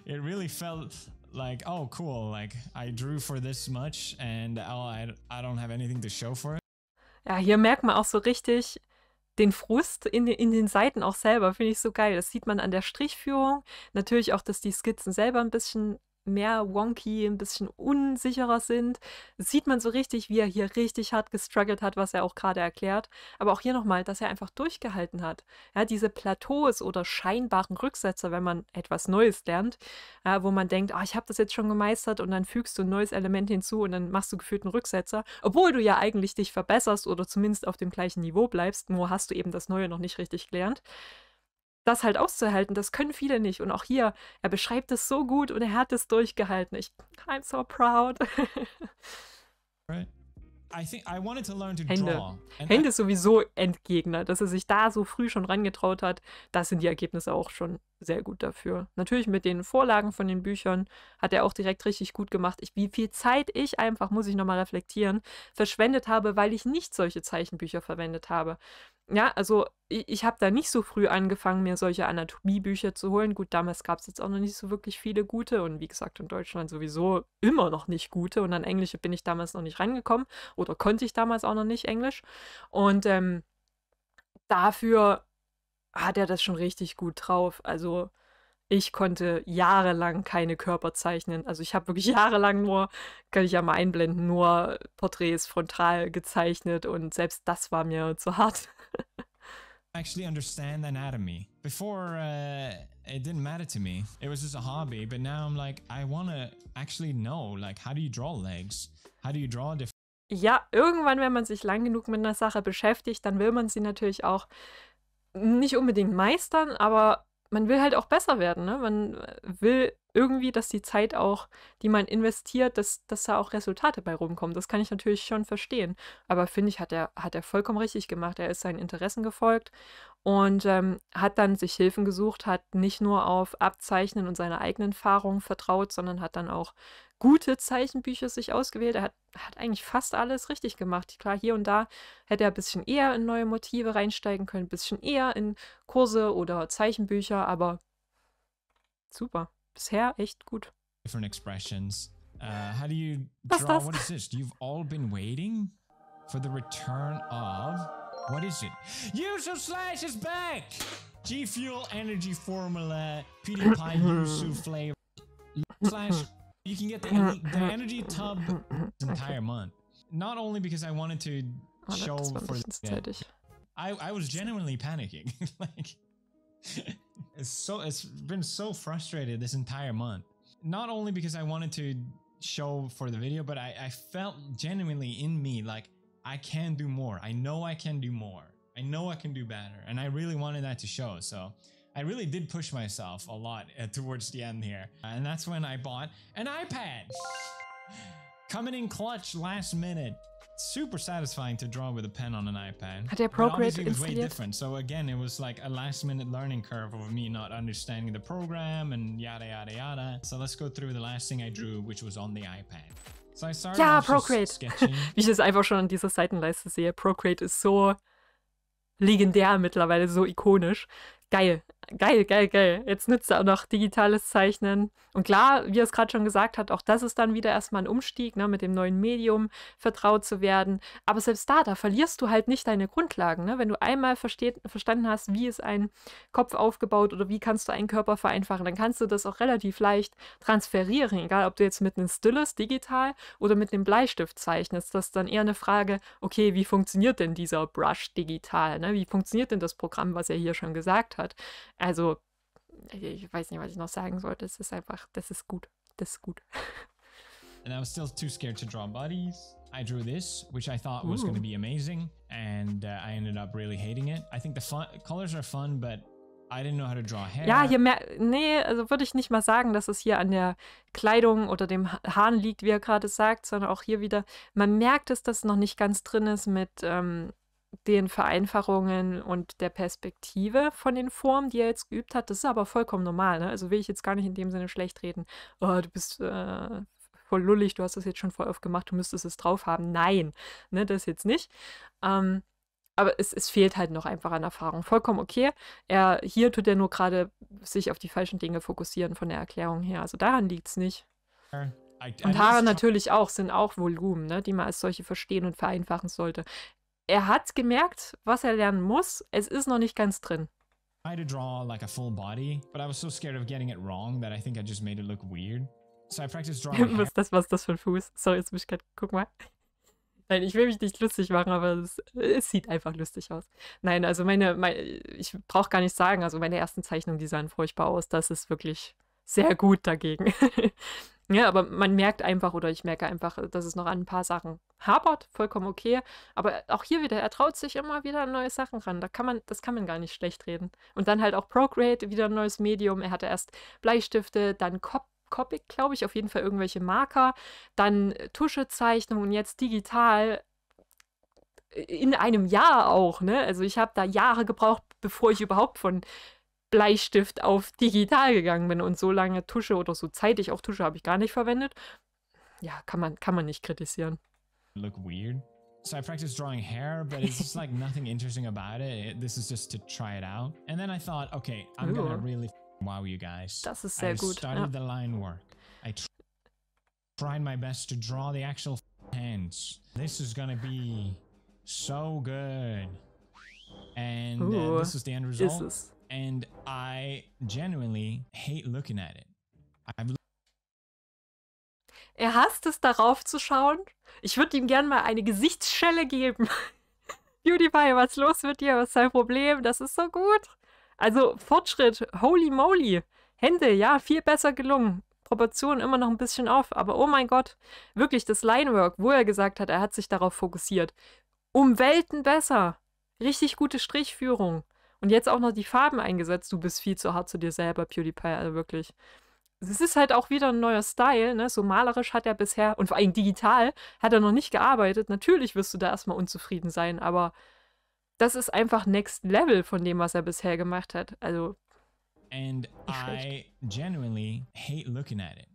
it really felt like, oh cool, like I drew for this much and I don't have anything to show for it. Ja, hier merkt man auch so richtig den Frust in den Seiten auch selber, finde ich so geil. Das sieht man an der Strichführung. Natürlich auch, dass die Skizzen selber ein bisschen mehr wonky, ein bisschen unsicherer sind. Das sieht man so richtig, wie er hier richtig hart gestruggelt hat, was er auch gerade erklärt. Aber auch hier nochmal, dass er einfach durchgehalten hat. Ja, diese Plateaus oder scheinbaren Rücksetzer, wenn man etwas Neues lernt, ja, wo man denkt, ich habe das jetzt schon gemeistert und dann fügst du ein neues Element hinzu und dann machst du gefühlt einen Rücksetzer, obwohl du ja eigentlich dich verbesserst oder zumindest auf dem gleichen Niveau bleibst, nur hast du eben das Neue noch nicht richtig gelernt. Das halt auszuhalten, das können viele nicht. Und auch hier, er beschreibt es so gut und er hat es durchgehalten. I'm so proud. Right. I think I wanted to learn to Hände. draw. Hände ist sowieso Endgegner. Dass er sich da so früh schon rangetraut hat, das sind die Ergebnisse auch schon sehr gut dafür. Natürlich mit den Vorlagen von den Büchern hat er auch direkt richtig gut gemacht. Wie viel Zeit ich einfach, muss ich nochmal reflektieren, verschwendet habe, weil ich nicht solche Zeichenbücher verwendet habe. Ja, also ich habe da nicht so früh angefangen, mir solche Anatomiebücher zu holen. Gut, damals gab es jetzt auch noch nicht so wirklich viele gute und wie gesagt, in Deutschland sowieso immer noch nicht gute und an Englische bin ich damals noch nicht rangekommen oder konnte ich damals auch noch nicht Englisch. Und dafür hat er das schon richtig gut drauf. Also ich konnte jahrelang keine Körper zeichnen. Also ich habe wirklich jahrelang nur, kann ich ja mal einblenden, nur Porträts frontal gezeichnet und selbst das war mir zu hart. Actually understand anatomy. Before, it didn't matter to me. It was just a hobby, but now I'm like, I want to actually know, like, how do you draw legs? How do you draw different... Ja, irgendwann, wenn man sich lang genug mit einer Sache beschäftigt, dann will man sie natürlich auch nicht unbedingt meistern, aber man will halt auch besser werden, ne? Man will irgendwie, dass die Zeit auch, die man investiert, dass da auch Resultate bei rumkommen. Das kann ich natürlich schon verstehen. Aber finde ich, hat er vollkommen richtig gemacht. Er ist seinen Interessen gefolgt und hat dann sich Hilfen gesucht, hat nicht nur auf Abzeichnen und seine eigenen Erfahrungen vertraut, sondern hat dann auch gute Zeichenbücher sich ausgewählt. Er hat eigentlich fast alles richtig gemacht. Klar, hier und da hätte er ein bisschen eher in neue Motive reinsteigen können, ein bisschen eher in Kurse oder Zeichenbücher, aber super. Bisher echt gut. different expressions. How do you Was draw? das? What is this? You've all been waiting for the return of... What is it? Yusuf Slash is back! G Fuel Energy Formula, PewDiePie Yusuf flavor Slash. You can get the energy tub this entire month. Not only because I wanted to show Das war for nicht zeitig. I was genuinely panicking. Like it's been so frustrated this entire month. Not only because I wanted to show for the video, but I felt genuinely in me like I can do more. I know I can do more. I know I can do better. And I really wanted that to show. So I really did push myself a lot towards the end here. And that's when I bought an iPad. Coming in clutch last minute. Super satisfying to draw with a pen on an iPad. Hat er But Procreate obviously it was way installiert? different. So again, it was like a last minute learning curve of me not understanding the program and yada yada yada. So let's go through the last thing I drew, which was on the iPad. So I started Ja, off just Procreate. sketching. Wie ich es einfach schon an dieser Seitenleiste sehe. Procreate ist so legendär mittlerweile, so ikonisch. Geil, geil, geil, geil. Jetzt nützt er auch noch digitales Zeichnen. Und klar, wie er es gerade schon gesagt hat, auch das ist dann wieder erstmal ein Umstieg, ne, mit dem neuen Medium vertraut zu werden. Aber selbst da verlierst du halt nicht deine Grundlagen. Ne? Wenn du einmal verstanden hast, wie ist ein Kopf aufgebaut oder wie kannst du einen Körper vereinfachen, dann kannst du das auch relativ leicht transferieren. Egal, ob du jetzt mit einem Stylus digital oder mit einem Bleistift zeichnest. Das ist dann eher eine Frage, okay, wie funktioniert denn dieser Brush digital? Ne? Wie funktioniert denn das Programm, was er hier schon gesagt hat? Also, ich weiß nicht, was ich noch sagen sollte. Es ist einfach, das ist gut. Das ist gut. And I was still too scared to draw bodies. I drew this, which I thought was going to be amazing, and I ended up really hating it. I think the colors are fun, but I didn't know how to draw hair. Ja, hier nee, also würde ich nicht mal sagen, dass es hier an der Kleidung oder dem Haaren liegt, wie er gerade sagt, sondern auch hier wieder, man merkt es, dass noch nicht ganz drin ist mit den Vereinfachungen und der Perspektive von den Formen, die er jetzt geübt hat. Das ist aber vollkommen normal, ne? Also will ich jetzt gar nicht in dem Sinne schlecht reden. Oh, du bist voll lullig, du hast das jetzt schon voll oft gemacht, du müsstest es drauf haben. Nein, ne, das jetzt nicht. Aber es fehlt halt noch einfach an Erfahrung. Vollkommen okay. Hier tut er nur gerade sich auf die falschen Dinge fokussieren von der Erklärung her. Also daran liegt es nicht. Und Haare natürlich auch, sind auch Volumen, ne, die man als solche verstehen und vereinfachen sollte. Er hat gemerkt, was er lernen muss. Es ist noch nicht ganz drin. I tried to draw like a full body, but I was so scared of getting it wrong that I think I just made it look weird. So I practiced drawing hair. Was ist das für ein Fuß? Sorry, jetzt muss ich gerade, guck mal. Nein, ich will mich nicht lustig machen, aber es sieht einfach lustig aus. Nein, also ich brauche gar nicht sagen, also meine ersten Zeichnungen, die sahen furchtbar aus. Das ist wirklich sehr gut dagegen. Ja, aber man merkt einfach, oder ich merke einfach, dass es noch an ein paar Sachen hapert, vollkommen okay. Aber auch hier wieder, er traut sich immer wieder an neue Sachen ran. Das kann man gar nicht schlecht reden. Und dann halt auch Procreate, wieder ein neues Medium. Er hatte erst Bleistifte, dann Copic, glaube ich, auf jeden Fall irgendwelche Marker, dann Tuschezeichnung und jetzt digital in einem Jahr auch, ne? Also ich habe da Jahre gebraucht, bevor ich überhaupt von Bleistift auf digital gegangen bin und so lange Tusche oder so zeitig auch Tusche habe ich gar nicht verwendet. Ja, kann man nicht kritisieren. Look weird. So I practiced drawing hair, but it's just like nothing interesting about it. This is just to try it out. And then I thought, okay, I'm gonna really wow you guys. Das ist sehr gut. I started the line work. I tried my best to draw the actual hands. This is gonna be so good. And this is the end result. Ist es. And I genuinely hate looking at it. Er hasst es, darauf zu schauen. Ich würde ihm gern mal eine Gesichtsschelle geben. PewDiePie, was ist los mit dir? Was ist dein Problem? Das ist so gut. Also Fortschritt, holy moly. Hände, ja, viel besser gelungen. Proportionen immer noch ein bisschen auf, aber oh mein Gott, wirklich das Linework, wo er gesagt hat, er hat sich darauf fokussiert. Um Welten besser. Richtig gute Strichführung. Und jetzt auch noch die Farben eingesetzt. Du bist viel zu hart zu dir selber, PewDiePie, also wirklich. Es ist halt auch wieder ein neuer Style, ne? So malerisch hat er bisher, und vor allem digital, hat er noch nicht gearbeitet. Natürlich wirst du da erstmal unzufrieden sein, aber das ist einfach Next Level von dem, was er bisher gemacht hat. Also. And I genuinely hate looking at it.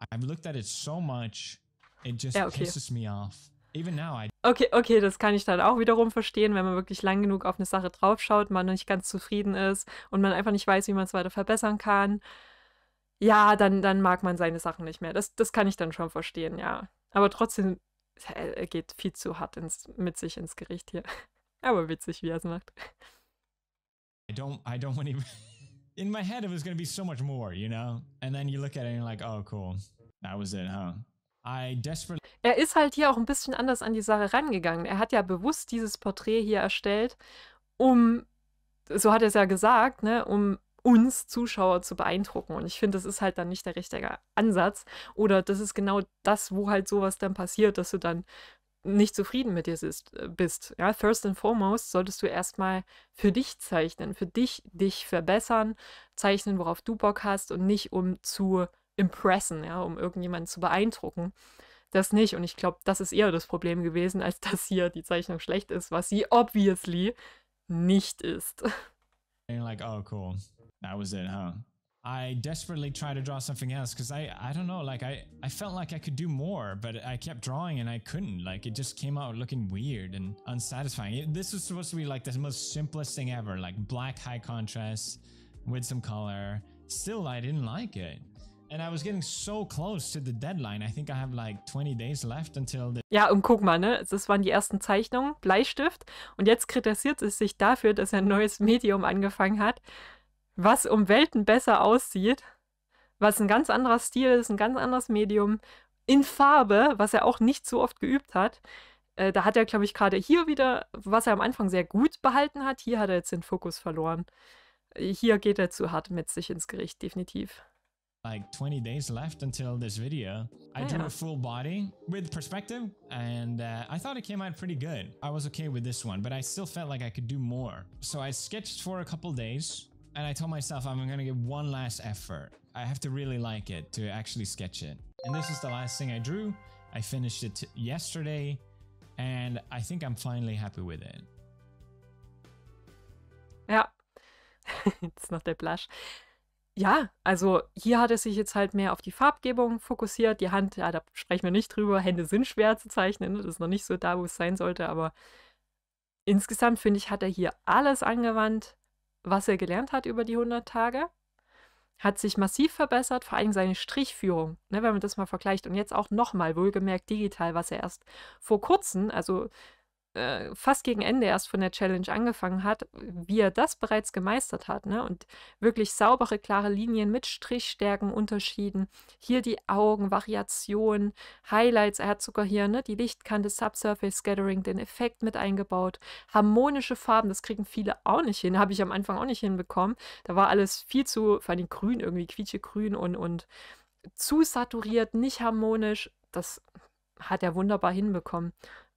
I've looked at it so much, it just pisses me off. Even now, Okay, das kann ich dann auch wiederum verstehen, wenn man wirklich lang genug auf eine Sache draufschaut, man nicht ganz zufrieden ist und man einfach nicht weiß, wie man es weiter verbessern kann. Ja, dann mag man seine Sachen nicht mehr. Das kann ich dann schon verstehen, ja. Aber trotzdem, er geht viel zu hart mit sich ins Gericht hier. Aber witzig, wie er es macht. I don't want to. In my head, it was going to be so much more, you know? And then you look at it and you're like, oh, cool. That was it, huh? Er ist halt hier auch ein bisschen anders an die Sache rangegangen. Er hat ja bewusst dieses Porträt hier erstellt, so hat er es ja gesagt, ne, um uns Zuschauer zu beeindrucken. Und ich finde, das ist halt dann nicht der richtige Ansatz. Oder das ist genau das, wo halt sowas dann passiert, dass du dann nicht zufrieden mit dir bist. Ja, first and foremost solltest du erstmal für dich zeichnen, für dich verbessern, zeichnen, worauf du Bock hast und nicht um zu impressen, ja, um irgendjemanden zu beeindrucken. Das nicht. Und ich glaube, das ist eher das Problem gewesen, als dass hier die Zeichnung schlecht ist, was sie obviously nicht ist. And you're like, oh, cool. That was it, huh? I desperately tried to draw something else because I don't know, like I felt like I could do more, but I kept drawing and I couldn't. Like it just came out looking weird and unsatisfying. This was supposed to be like the most simplest thing ever, like black high contrast with some color. Still, I didn't like it. And I was getting so close to the deadline. I think I have like 20 days left until the. Ja, und guck mal, ne? Das waren die ersten Zeichnungen, Bleistift. Und jetzt kritisiert es sich dafür, dass er ein neues Medium angefangen hat, was um Welten besser aussieht, was ein ganz anderer Stil ist, ein ganz anderes Medium, in Farbe, was er auch nicht so oft geübt hat. Da hat er, glaube ich, gerade hier wieder, was er am Anfang sehr gut behalten hat, hier hat er jetzt den Fokus verloren. Hier geht er zu hart mit sich ins Gericht, definitiv. Like 20 days left until this video. I drew a full body with perspective and I thought it came out pretty good. I was okay with this one, but I still felt like I could do more. So I sketched for a couple days And I told myself I'm gonna give one last effort. I have to really like it to actually sketch it. And this is the last thing I drew. I finished it yesterday, and I think I'm finally happy with it. Ja, jetzt noch der Blush. Ja, also hier hat es sich jetzt halt mehr auf die Farbgebung fokussiert. Die Hand, ja, da sprechen wir nicht drüber. Hände sind schwer zu zeichnen, ne? Das ist noch nicht so da, wo es sein sollte, aber insgesamt finde ich, hat er hier alles angewandt, was er gelernt hat über die 100 Tage. Hat sich massiv verbessert, vor allem seine Strichführung, ne, wenn man das mal vergleicht. Und jetzt auch nochmal, wohlgemerkt digital, was er erst vor kurzem, also fast gegen Ende erst von der Challenge angefangen hat, wie er das bereits gemeistert hat, ne? Und wirklich saubere, klare Linien mit Strichstärken, Unterschieden. Hier die Augen, Variationen, Highlights. Er hat sogar hier, ne, die Lichtkante, Subsurface Scattering, den Effekt mit eingebaut. Harmonische Farben, das kriegen viele auch nicht hin. Habe ich am Anfang auch nicht hinbekommen. Da war alles viel zu, vor allem grün, irgendwie quietschegrün und zu saturiert, nicht harmonisch. Das hat er wunderbar hinbekommen.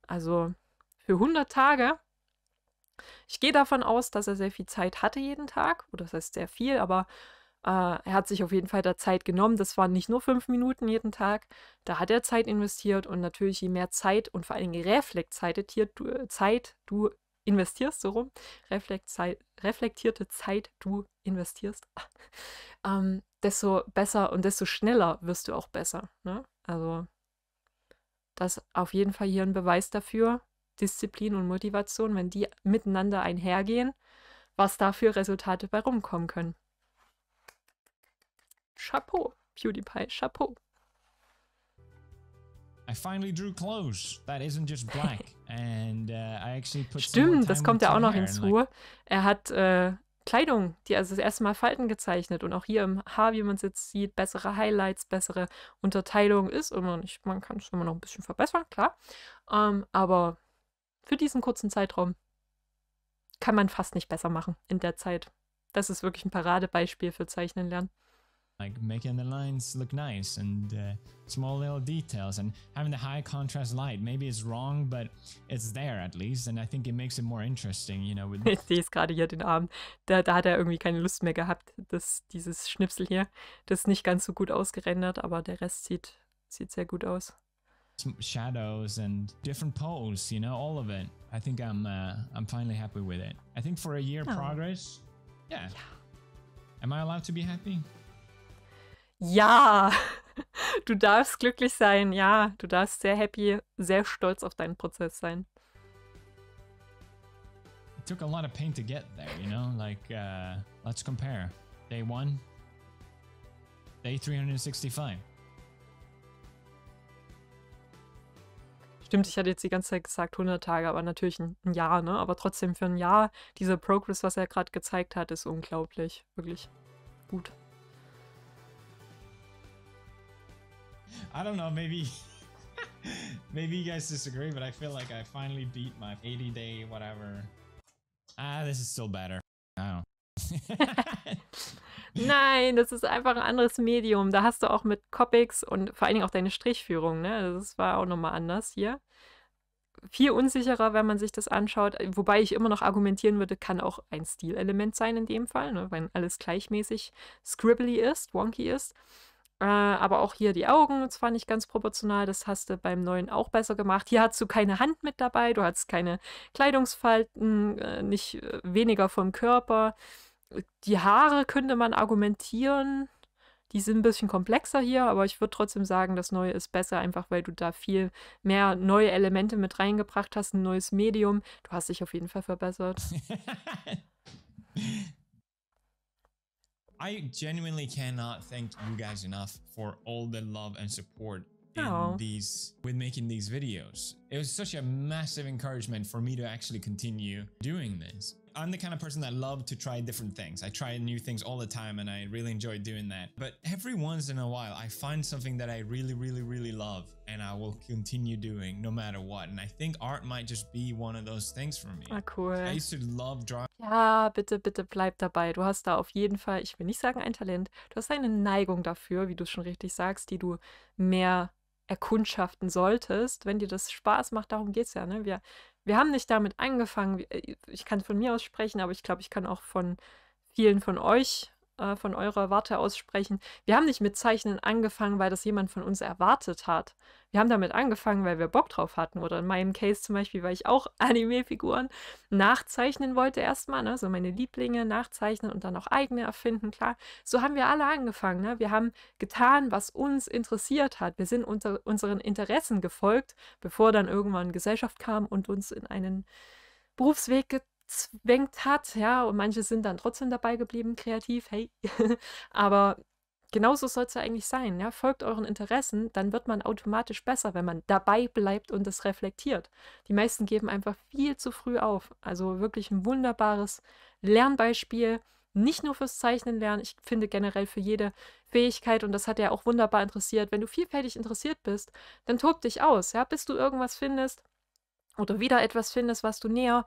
Also für 100 Tage. Ich gehe davon aus, dass er sehr viel Zeit hatte jeden Tag. Oder das heißt sehr viel, aber er hat sich auf jeden Fall da Zeit genommen. Das waren nicht nur 5 Minuten jeden Tag. Da hat er Zeit investiert und natürlich je mehr Zeit und vor allem Zeit du investierst, so rum, reflektierte Zeit du investierst, desto besser und desto schneller wirst du auch besser. Ne? Also das ist auf jeden Fall hier ein Beweis dafür, Disziplin und Motivation, wenn die miteinander einhergehen, was da für Resultate bei rumkommen können. Chapeau, PewDiePie, Chapeau. I finally drew clothes that isn't just black. And I actually put Stimmt, das kommt ja auch noch hair hinzu. Er hat Kleidung, die also das erste Mal Falten gezeichnet und auch hier im Haar, wie man es jetzt sieht, bessere Highlights, bessere Unterteilung ist immer nicht, man kann es immer noch ein bisschen verbessern, klar. Aber für diesen kurzen Zeitraum kann man fast nicht besser machen in der Zeit. Das ist wirklich ein Paradebeispiel für Zeichnen lernen. like making the lines look nice and small little details and having the high contrast light. Maybe it's wrong, but it's there at least, and I think it makes it more interesting, you know. With Ich sehe es gerade hier den Arm. Da hat er irgendwie keine Lust mehr gehabt, dieses Schnipsel hier. Das ist nicht ganz so gut ausgerendert, aber der Rest sieht sehr gut aus. shadows and different pose, you know, all of it. I think I'm finally happy with it. I think for a year progress, yeah. Am I allowed to be happy? Ja, du darfst glücklich sein. Ja, du darfst sehr happy, sehr stolz auf deinen Prozess sein. It took a lot of pain to get there, you know? Like, let's compare. Day 1, day 365. Stimmt, ich hatte jetzt die ganze Zeit gesagt 100 Tage, aber natürlich ein Jahr, ne? Aber trotzdem für ein Jahr, dieser Progress, was er gerade gezeigt hat, ist unglaublich. Wirklich gut. I don't know, maybe maybe you guys disagree, but I feel like I finally beat my 80-day whatever. This is still better. I don't. Nein, das ist einfach ein anderes Medium. Da hast du auch mit Copics und vor allen Dingen auch deine Strichführung, ne? Das war auch nochmal anders hier. Viel unsicherer, wenn man sich das anschaut. Wobei ich immer noch argumentieren würde, kann auch ein Stilelement sein in dem Fall, ne? Wenn alles gleichmäßig scribbly ist, wonky ist. Aber auch hier die Augen, zwar nicht ganz proportional, das hast du beim neuen auch besser gemacht. Hier hast du keine Hand mit dabei, du hast keine Kleidungsfalten, nicht weniger vom Körper. Die Haare könnte man argumentieren, die sind ein bisschen komplexer hier, aber ich würde trotzdem sagen, das Neue ist besser, einfach weil du da viel mehr neue Elemente mit reingebracht hast, ein neues Medium. Du hast dich auf jeden Fall verbessert. I genuinely cannot thank you guys enough for all the love and support in with making these videos. It was such a massive encouragement for me to actually continue doing this. I'm the kind of person that love to try different things. I try new things all the time and I really enjoy doing that. But every once in a while, I find something that I really, really, really love and I will continue doing no matter what. And I think art might just be one of those things for me. Ah, cool. I used to love drawing. Ja, bitte, bitte bleib dabei. Du hast da auf jeden Fall, ich will nicht sagen ein Talent, du hast eine Neigung dafür, wie du schon richtig sagst, die du mehr erkundschaften solltest, wenn dir das Spaß macht. Darum geht es ja, ne? Wir haben nicht damit angefangen, ich kann von mir aus sprechen, aber ich glaube, ich kann auch von vielen von euch von eurer Warte aus sprechen. Wir haben nicht mit Zeichnen angefangen, weil das jemand von uns erwartet hat. Wir haben damit angefangen, weil wir Bock drauf hatten. Oder in meinem Case zum Beispiel, weil ich auch Anime-Figuren nachzeichnen wollte erstmal, ne? So meine Lieblinge nachzeichnen und dann auch eigene erfinden, klar. So haben wir alle angefangen, ne? Wir haben getan, was uns interessiert hat. Wir sind unseren Interessen gefolgt, bevor dann irgendwann Gesellschaft kam und uns in einen Berufsweg gezwängt hat, ja, und manche sind dann trotzdem dabei geblieben, kreativ, hey. Aber genauso soll es ja eigentlich sein, ja. Folgt euren Interessen, dann wird man automatisch besser, wenn man dabei bleibt und es reflektiert. Die meisten geben einfach viel zu früh auf. Also wirklich ein wunderbares Lernbeispiel, nicht nur fürs Zeichnen lernen, ich finde generell für jede Fähigkeit, und das hat ja auch wunderbar interessiert. Wenn du vielfältig interessiert bist, dann tob dich aus, ja, bis du irgendwas findest oder wieder etwas findest, was du näher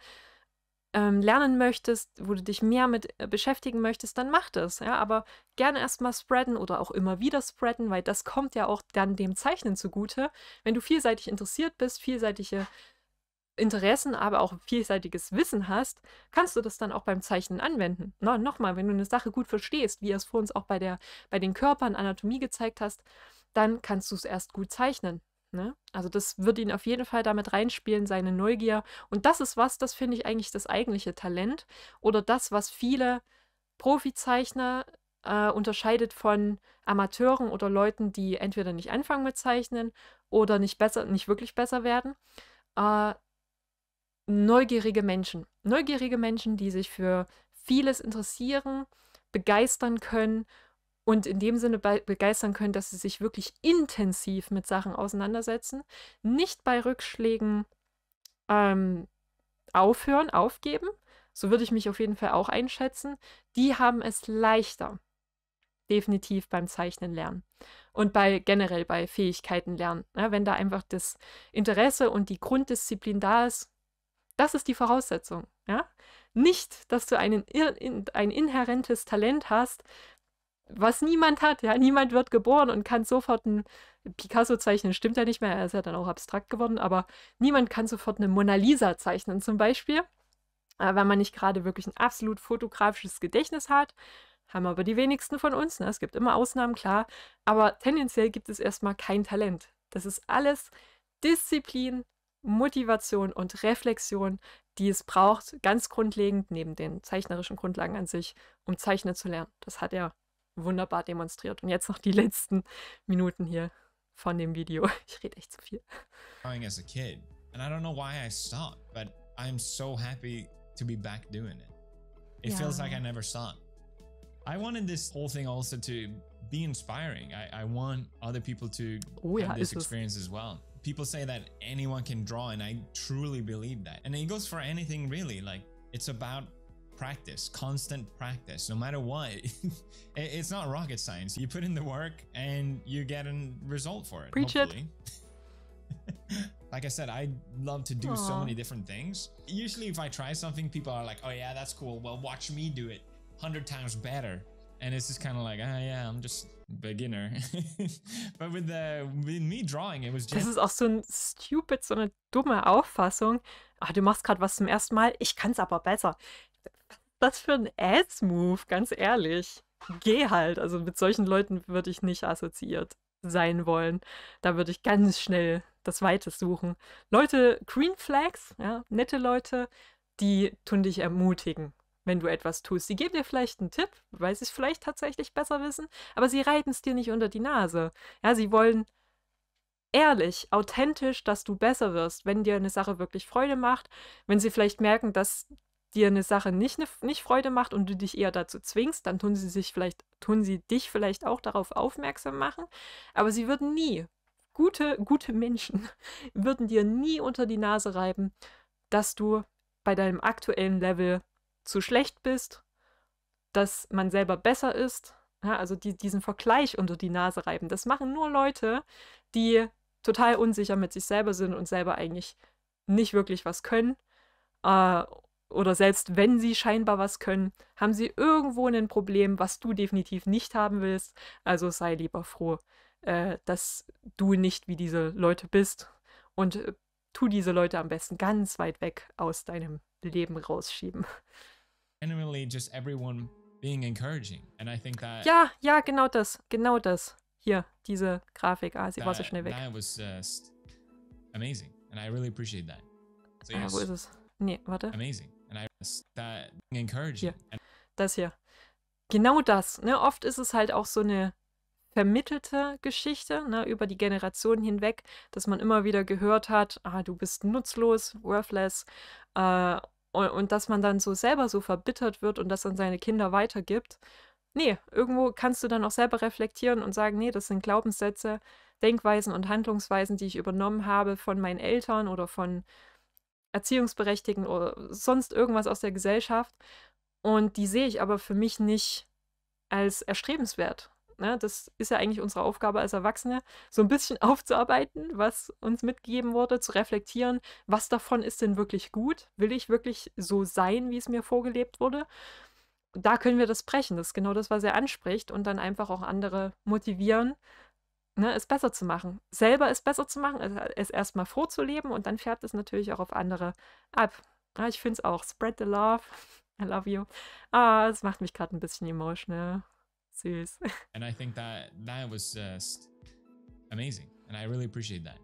lernen möchtest, wo du dich mehr mit beschäftigen möchtest, dann mach das, ja, aber gerne erstmal spreaden oder auch immer wieder spreaden, weil das kommt ja auch dann dem Zeichnen zugute. Wenn du vielseitig interessiert bist, vielseitige Interessen, aber auch vielseitiges Wissen hast, kannst du das dann auch beim Zeichnen anwenden. Nochmal, wenn du eine Sache gut verstehst, wie ihr es vor uns auch bei den Körpern, Anatomie gezeigt hast, dann kannst du es erst gut zeichnen. Ne? Also das wird ihn auf jeden Fall damit reinspielen, seine Neugier. Und das ist was, das finde ich eigentlich das eigentliche Talent oder das, was viele Profizeichner unterscheidet von Amateuren oder Leuten, die entweder nicht anfangen mit Zeichnen oder nicht wirklich besser werden. Neugierige Menschen. Neugierige Menschen, die sich für vieles interessieren, begeistern können und in dem Sinne begeistern können, dass sie sich wirklich intensiv mit Sachen auseinandersetzen, nicht bei Rückschlägen aufgeben, so würde ich mich auf jeden Fall auch einschätzen, die haben es leichter, definitiv beim Zeichnen lernen und generell bei Fähigkeiten lernen. Ja, wenn da einfach das Interesse und die Grunddisziplin da ist, das ist die Voraussetzung. Ja? Nicht, dass du ein inhärentes Talent hast, was niemand hat. Ja? Niemand wird geboren und kann sofort ein Picasso zeichnen. Stimmt ja nicht mehr, er ist ja dann auch abstrakt geworden, aber niemand kann sofort eine Mona Lisa zeichnen zum Beispiel, wenn man nicht gerade wirklich ein absolut fotografisches Gedächtnis hat. Haben aber die wenigsten von uns. Ne? Es gibt immer Ausnahmen, klar. Aber tendenziell gibt es erstmal kein Talent. Das ist alles Disziplin, Motivation und Reflexion, die es braucht, ganz grundlegend, neben den zeichnerischen Grundlagen an sich, um zeichnen zu lernen. Das hat er wunderbar demonstriert. Und jetzt noch die letzten Minuten hier von dem Video. Ich rede echt zu viel. As a kid, and I don't know why I stopped, but I'm so happy to be back doing it. It feels like I never stopped. I wanted this whole thing also to be inspiring. I want other people to have this experience as well. People say that anyone can draw, and I truly believe that. And it goes for anything really. Like, it's about practice, constant practice, no matter what. It's not rocket science. You put in the work and you get a result for it. Preach hopefully. Like I said, I love to do so many different things. Usually if I try something, people are like, oh yeah, that's cool. Well, watch me do it 100 times better. And it's just kind of like, yeah, I'm just a beginner. But with me drawing, it was just... Das ist auch so so eine dumme Auffassung. Ach, du machst gerade was zum ersten Mal, ich kann es aber besser. Was für ein Ass-Move, ganz ehrlich. Geh halt. Also mit solchen Leuten würde ich nicht assoziiert sein wollen. Da würde ich ganz schnell das Weite suchen. Leute, Green Flags, ja, nette Leute, die tun dich ermutigen, wenn du etwas tust. Sie geben dir vielleicht einen Tipp, weil sie es vielleicht tatsächlich besser wissen, aber sie reiten es dir nicht unter die Nase. Ja, sie wollen ehrlich, authentisch, dass du besser wirst, wenn dir eine Sache wirklich Freude macht, wenn sie vielleicht merken, dass dir eine Sache nicht Freude macht und du dich eher dazu zwingst, dann tun sie dich vielleicht auch darauf aufmerksam machen, aber sie würden nie, gute Menschen, würden dir nie unter die Nase reiben, dass du bei deinem aktuellen Level zu schlecht bist, dass man selber besser ist, ja, also diesen Vergleich unter die Nase reiben. Das machen nur Leute, die total unsicher mit sich selber sind und selber eigentlich nicht wirklich was können, oder selbst wenn sie scheinbar was können, haben sie irgendwo ein Problem, was du definitiv nicht haben willst. Also sei lieber froh, dass du nicht wie diese Leute bist und tu diese Leute am besten ganz weit weg aus deinem Leben rausschieben. Genuinely, just everyone being encouraging. And I think that Ja, ja, genau das. Genau das. Hier, diese Grafik. Ah, sie war so schnell weg. that was just amazing. And I really appreciate that. So Wo yes, ist es? Nee, warte. amazing. And I that being encouraging. Hier. Das hier. Genau das. Ne? Oft ist es halt auch so eine vermittelte Geschichte, ne, über die Generationen hinweg, dass man immer wieder gehört hat, du bist nutzlos, worthless, und dass man dann so selber so verbittert wird und das an seine Kinder weitergibt. Nee, irgendwo kannst du dann auch selber reflektieren und sagen, nee, das sind Glaubenssätze, Denkweisen und Handlungsweisen, die ich übernommen habe von meinen Eltern oder von Erziehungsberechtigten oder sonst irgendwas aus der Gesellschaft. Und die sehe ich aber für mich nicht als erstrebenswert. Ne? Das ist ja eigentlich unsere Aufgabe als Erwachsene, so ein bisschen aufzuarbeiten, was uns mitgegeben wurde, zu reflektieren, was davon ist denn wirklich gut? Will ich wirklich so sein, wie es mir vorgelebt wurde? Da können wir das brechen. Das ist genau das, was er anspricht und dann einfach auch andere motivieren, ne, es besser zu machen. Selber es besser zu machen, also es erstmal vorzuleben und dann färbt es natürlich auch auf andere ab. Ich finde es auch. Spread the love. I love you. Es macht mich gerade ein bisschen emotional. Süß. And I think that was just amazing. And I really appreciate that.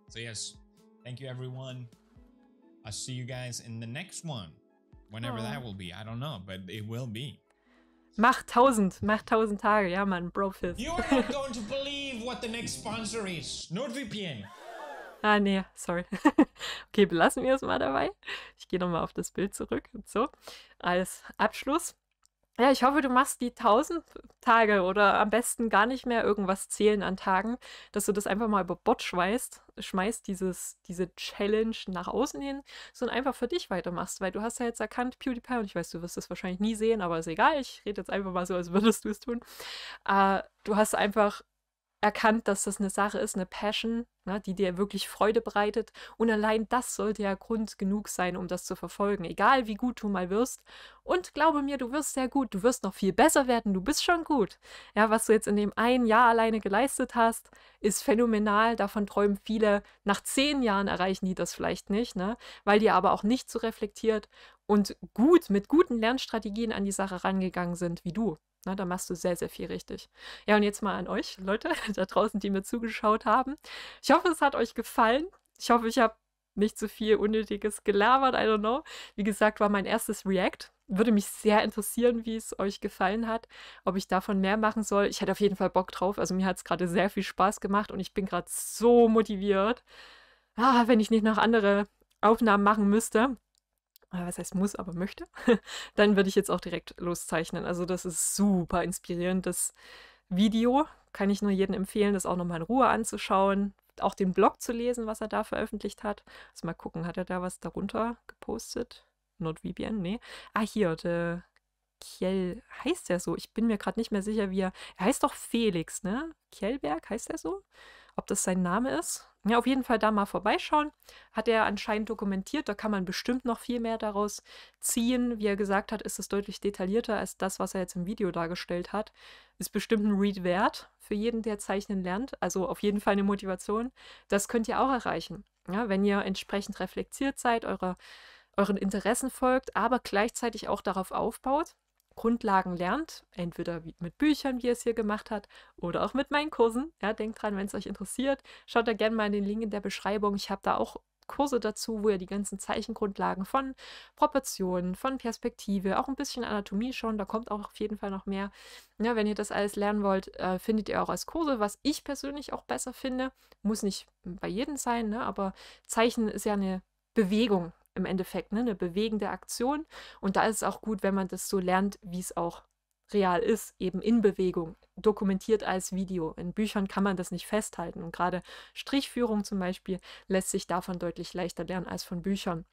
So yes, thank you everyone. I'll see you guys in the next one. Whenever that will be. I don't know, but it will be. Mach 1000 Tage. Ja, Mann, Brofist. You are not going to believe what the next sponsor is. NordVPN. Nee, sorry. Okay, belassen wir es mal dabei. Ich gehe nochmal auf das Bild zurück und so. Als Abschluss. Ja, ich hoffe, du machst die 1000 Tage oder am besten gar nicht mehr irgendwas zählen an Tagen, dass du das einfach mal über Bord schmeißt, diese Challenge nach außen hin, sondern einfach für dich weitermachst, weil du hast ja jetzt erkannt, PewDiePie, und ich weiß, du wirst das wahrscheinlich nie sehen, aber ist egal, ich rede jetzt einfach mal so, als würdest du es tun. Du hast einfach erkannt, dass das eine Sache ist, eine Passion, ne, die dir wirklich Freude bereitet. Und allein das sollte ja Grund genug sein, um das zu verfolgen. Egal, wie gut du mal wirst. Und glaube mir, du wirst sehr gut. Du wirst noch viel besser werden. Du bist schon gut. Ja, was du jetzt in dem einen Jahr alleine geleistet hast, ist phänomenal. Davon träumen viele. Nach 10 Jahren erreichen die das vielleicht nicht, ne? Weil die aber auch nicht so reflektiert und mit guten Lernstrategien an die Sache rangegangen sind wie du. Na, da machst du sehr, sehr viel richtig. Ja, und jetzt mal an euch, Leute, da draußen, die mir zugeschaut haben. Ich hoffe, es hat euch gefallen. Ich hoffe, ich habe nicht zu viel Unnötiges gelabert, I don't know. Wie gesagt, war mein erstes React. Würde mich sehr interessieren, wie es euch gefallen hat, ob ich davon mehr machen soll. Ich hätte auf jeden Fall Bock drauf. Also mir hat es gerade sehr viel Spaß gemacht und ich bin gerade so motiviert. Wenn ich nicht noch andere Aufnahmen machen müsste. Was heißt muss, aber möchte, dann würde ich jetzt auch direkt loszeichnen. Also das ist super inspirierend, das Video. Kann ich nur jedem empfehlen, das auch nochmal in Ruhe anzuschauen. Auch den Blog zu lesen, was er da veröffentlicht hat. Also mal gucken, hat er da was darunter gepostet? NordVPN? Nee. Hier, der Kjell, heißt der so? Ich bin mir gerade nicht mehr sicher, wie er heißt doch Felix, ne? Kjellberg, heißt er so? Ob das sein Name ist? Ja, auf jeden Fall da mal vorbeischauen. Hat er anscheinend dokumentiert, da kann man bestimmt noch viel mehr daraus ziehen. Wie er gesagt hat, ist es deutlich detaillierter als das, was er jetzt im Video dargestellt hat. Ist bestimmt ein Read wert für jeden, der zeichnen lernt. Also auf jeden Fall eine Motivation. Das könnt ihr auch erreichen. Ja, wenn ihr entsprechend reflektiert seid, euren Interessen folgt, aber gleichzeitig auch darauf aufbaut, Grundlagen lernt, entweder mit Büchern, wie er es hier gemacht hat, oder auch mit meinen Kursen. Ja, denkt dran, wenn es euch interessiert, schaut da gerne mal in den Link in der Beschreibung. Ich habe da auch Kurse dazu, wo ihr die ganzen Zeichengrundlagen von Proportionen, von Perspektive, auch ein bisschen Anatomie schon, da kommt auch auf jeden Fall noch mehr. Ja, wenn ihr das alles lernen wollt, findet ihr auch als Kurse, was ich persönlich auch besser finde. Muss nicht bei jedem sein, ne? Aber Zeichnen ist ja eine Bewegung im Endeffekt, ne? Eine bewegende Aktion. Und da ist es auch gut, wenn man das so lernt, wie es auch real ist, eben in Bewegung, dokumentiert als Video. In Büchern kann man das nicht festhalten. Und gerade Strichführung zum Beispiel lässt sich davon deutlich leichter lernen als von Büchern.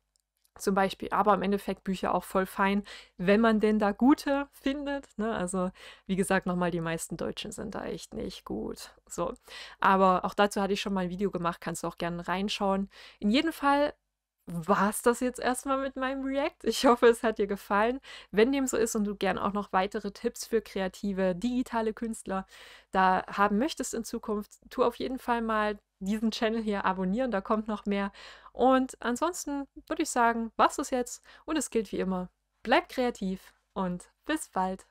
Zum Beispiel, aber im Endeffekt Bücher auch voll fein, wenn man denn da gute findet. Ne? Also, wie gesagt, nochmal, die meisten Deutschen sind da echt nicht gut. So. Aber auch dazu hatte ich schon mal ein Video gemacht, kannst du auch gerne reinschauen. In jedem Fall war es das jetzt erstmal mit meinem React. Ich hoffe, es hat dir gefallen. Wenn dem so ist und du gern auch noch weitere Tipps für kreative, digitale Künstler da haben möchtest in Zukunft, tu auf jeden Fall mal diesen Channel hier abonnieren, da kommt noch mehr. Und ansonsten würde ich sagen, war's das jetzt und es gilt wie immer, bleib kreativ und bis bald.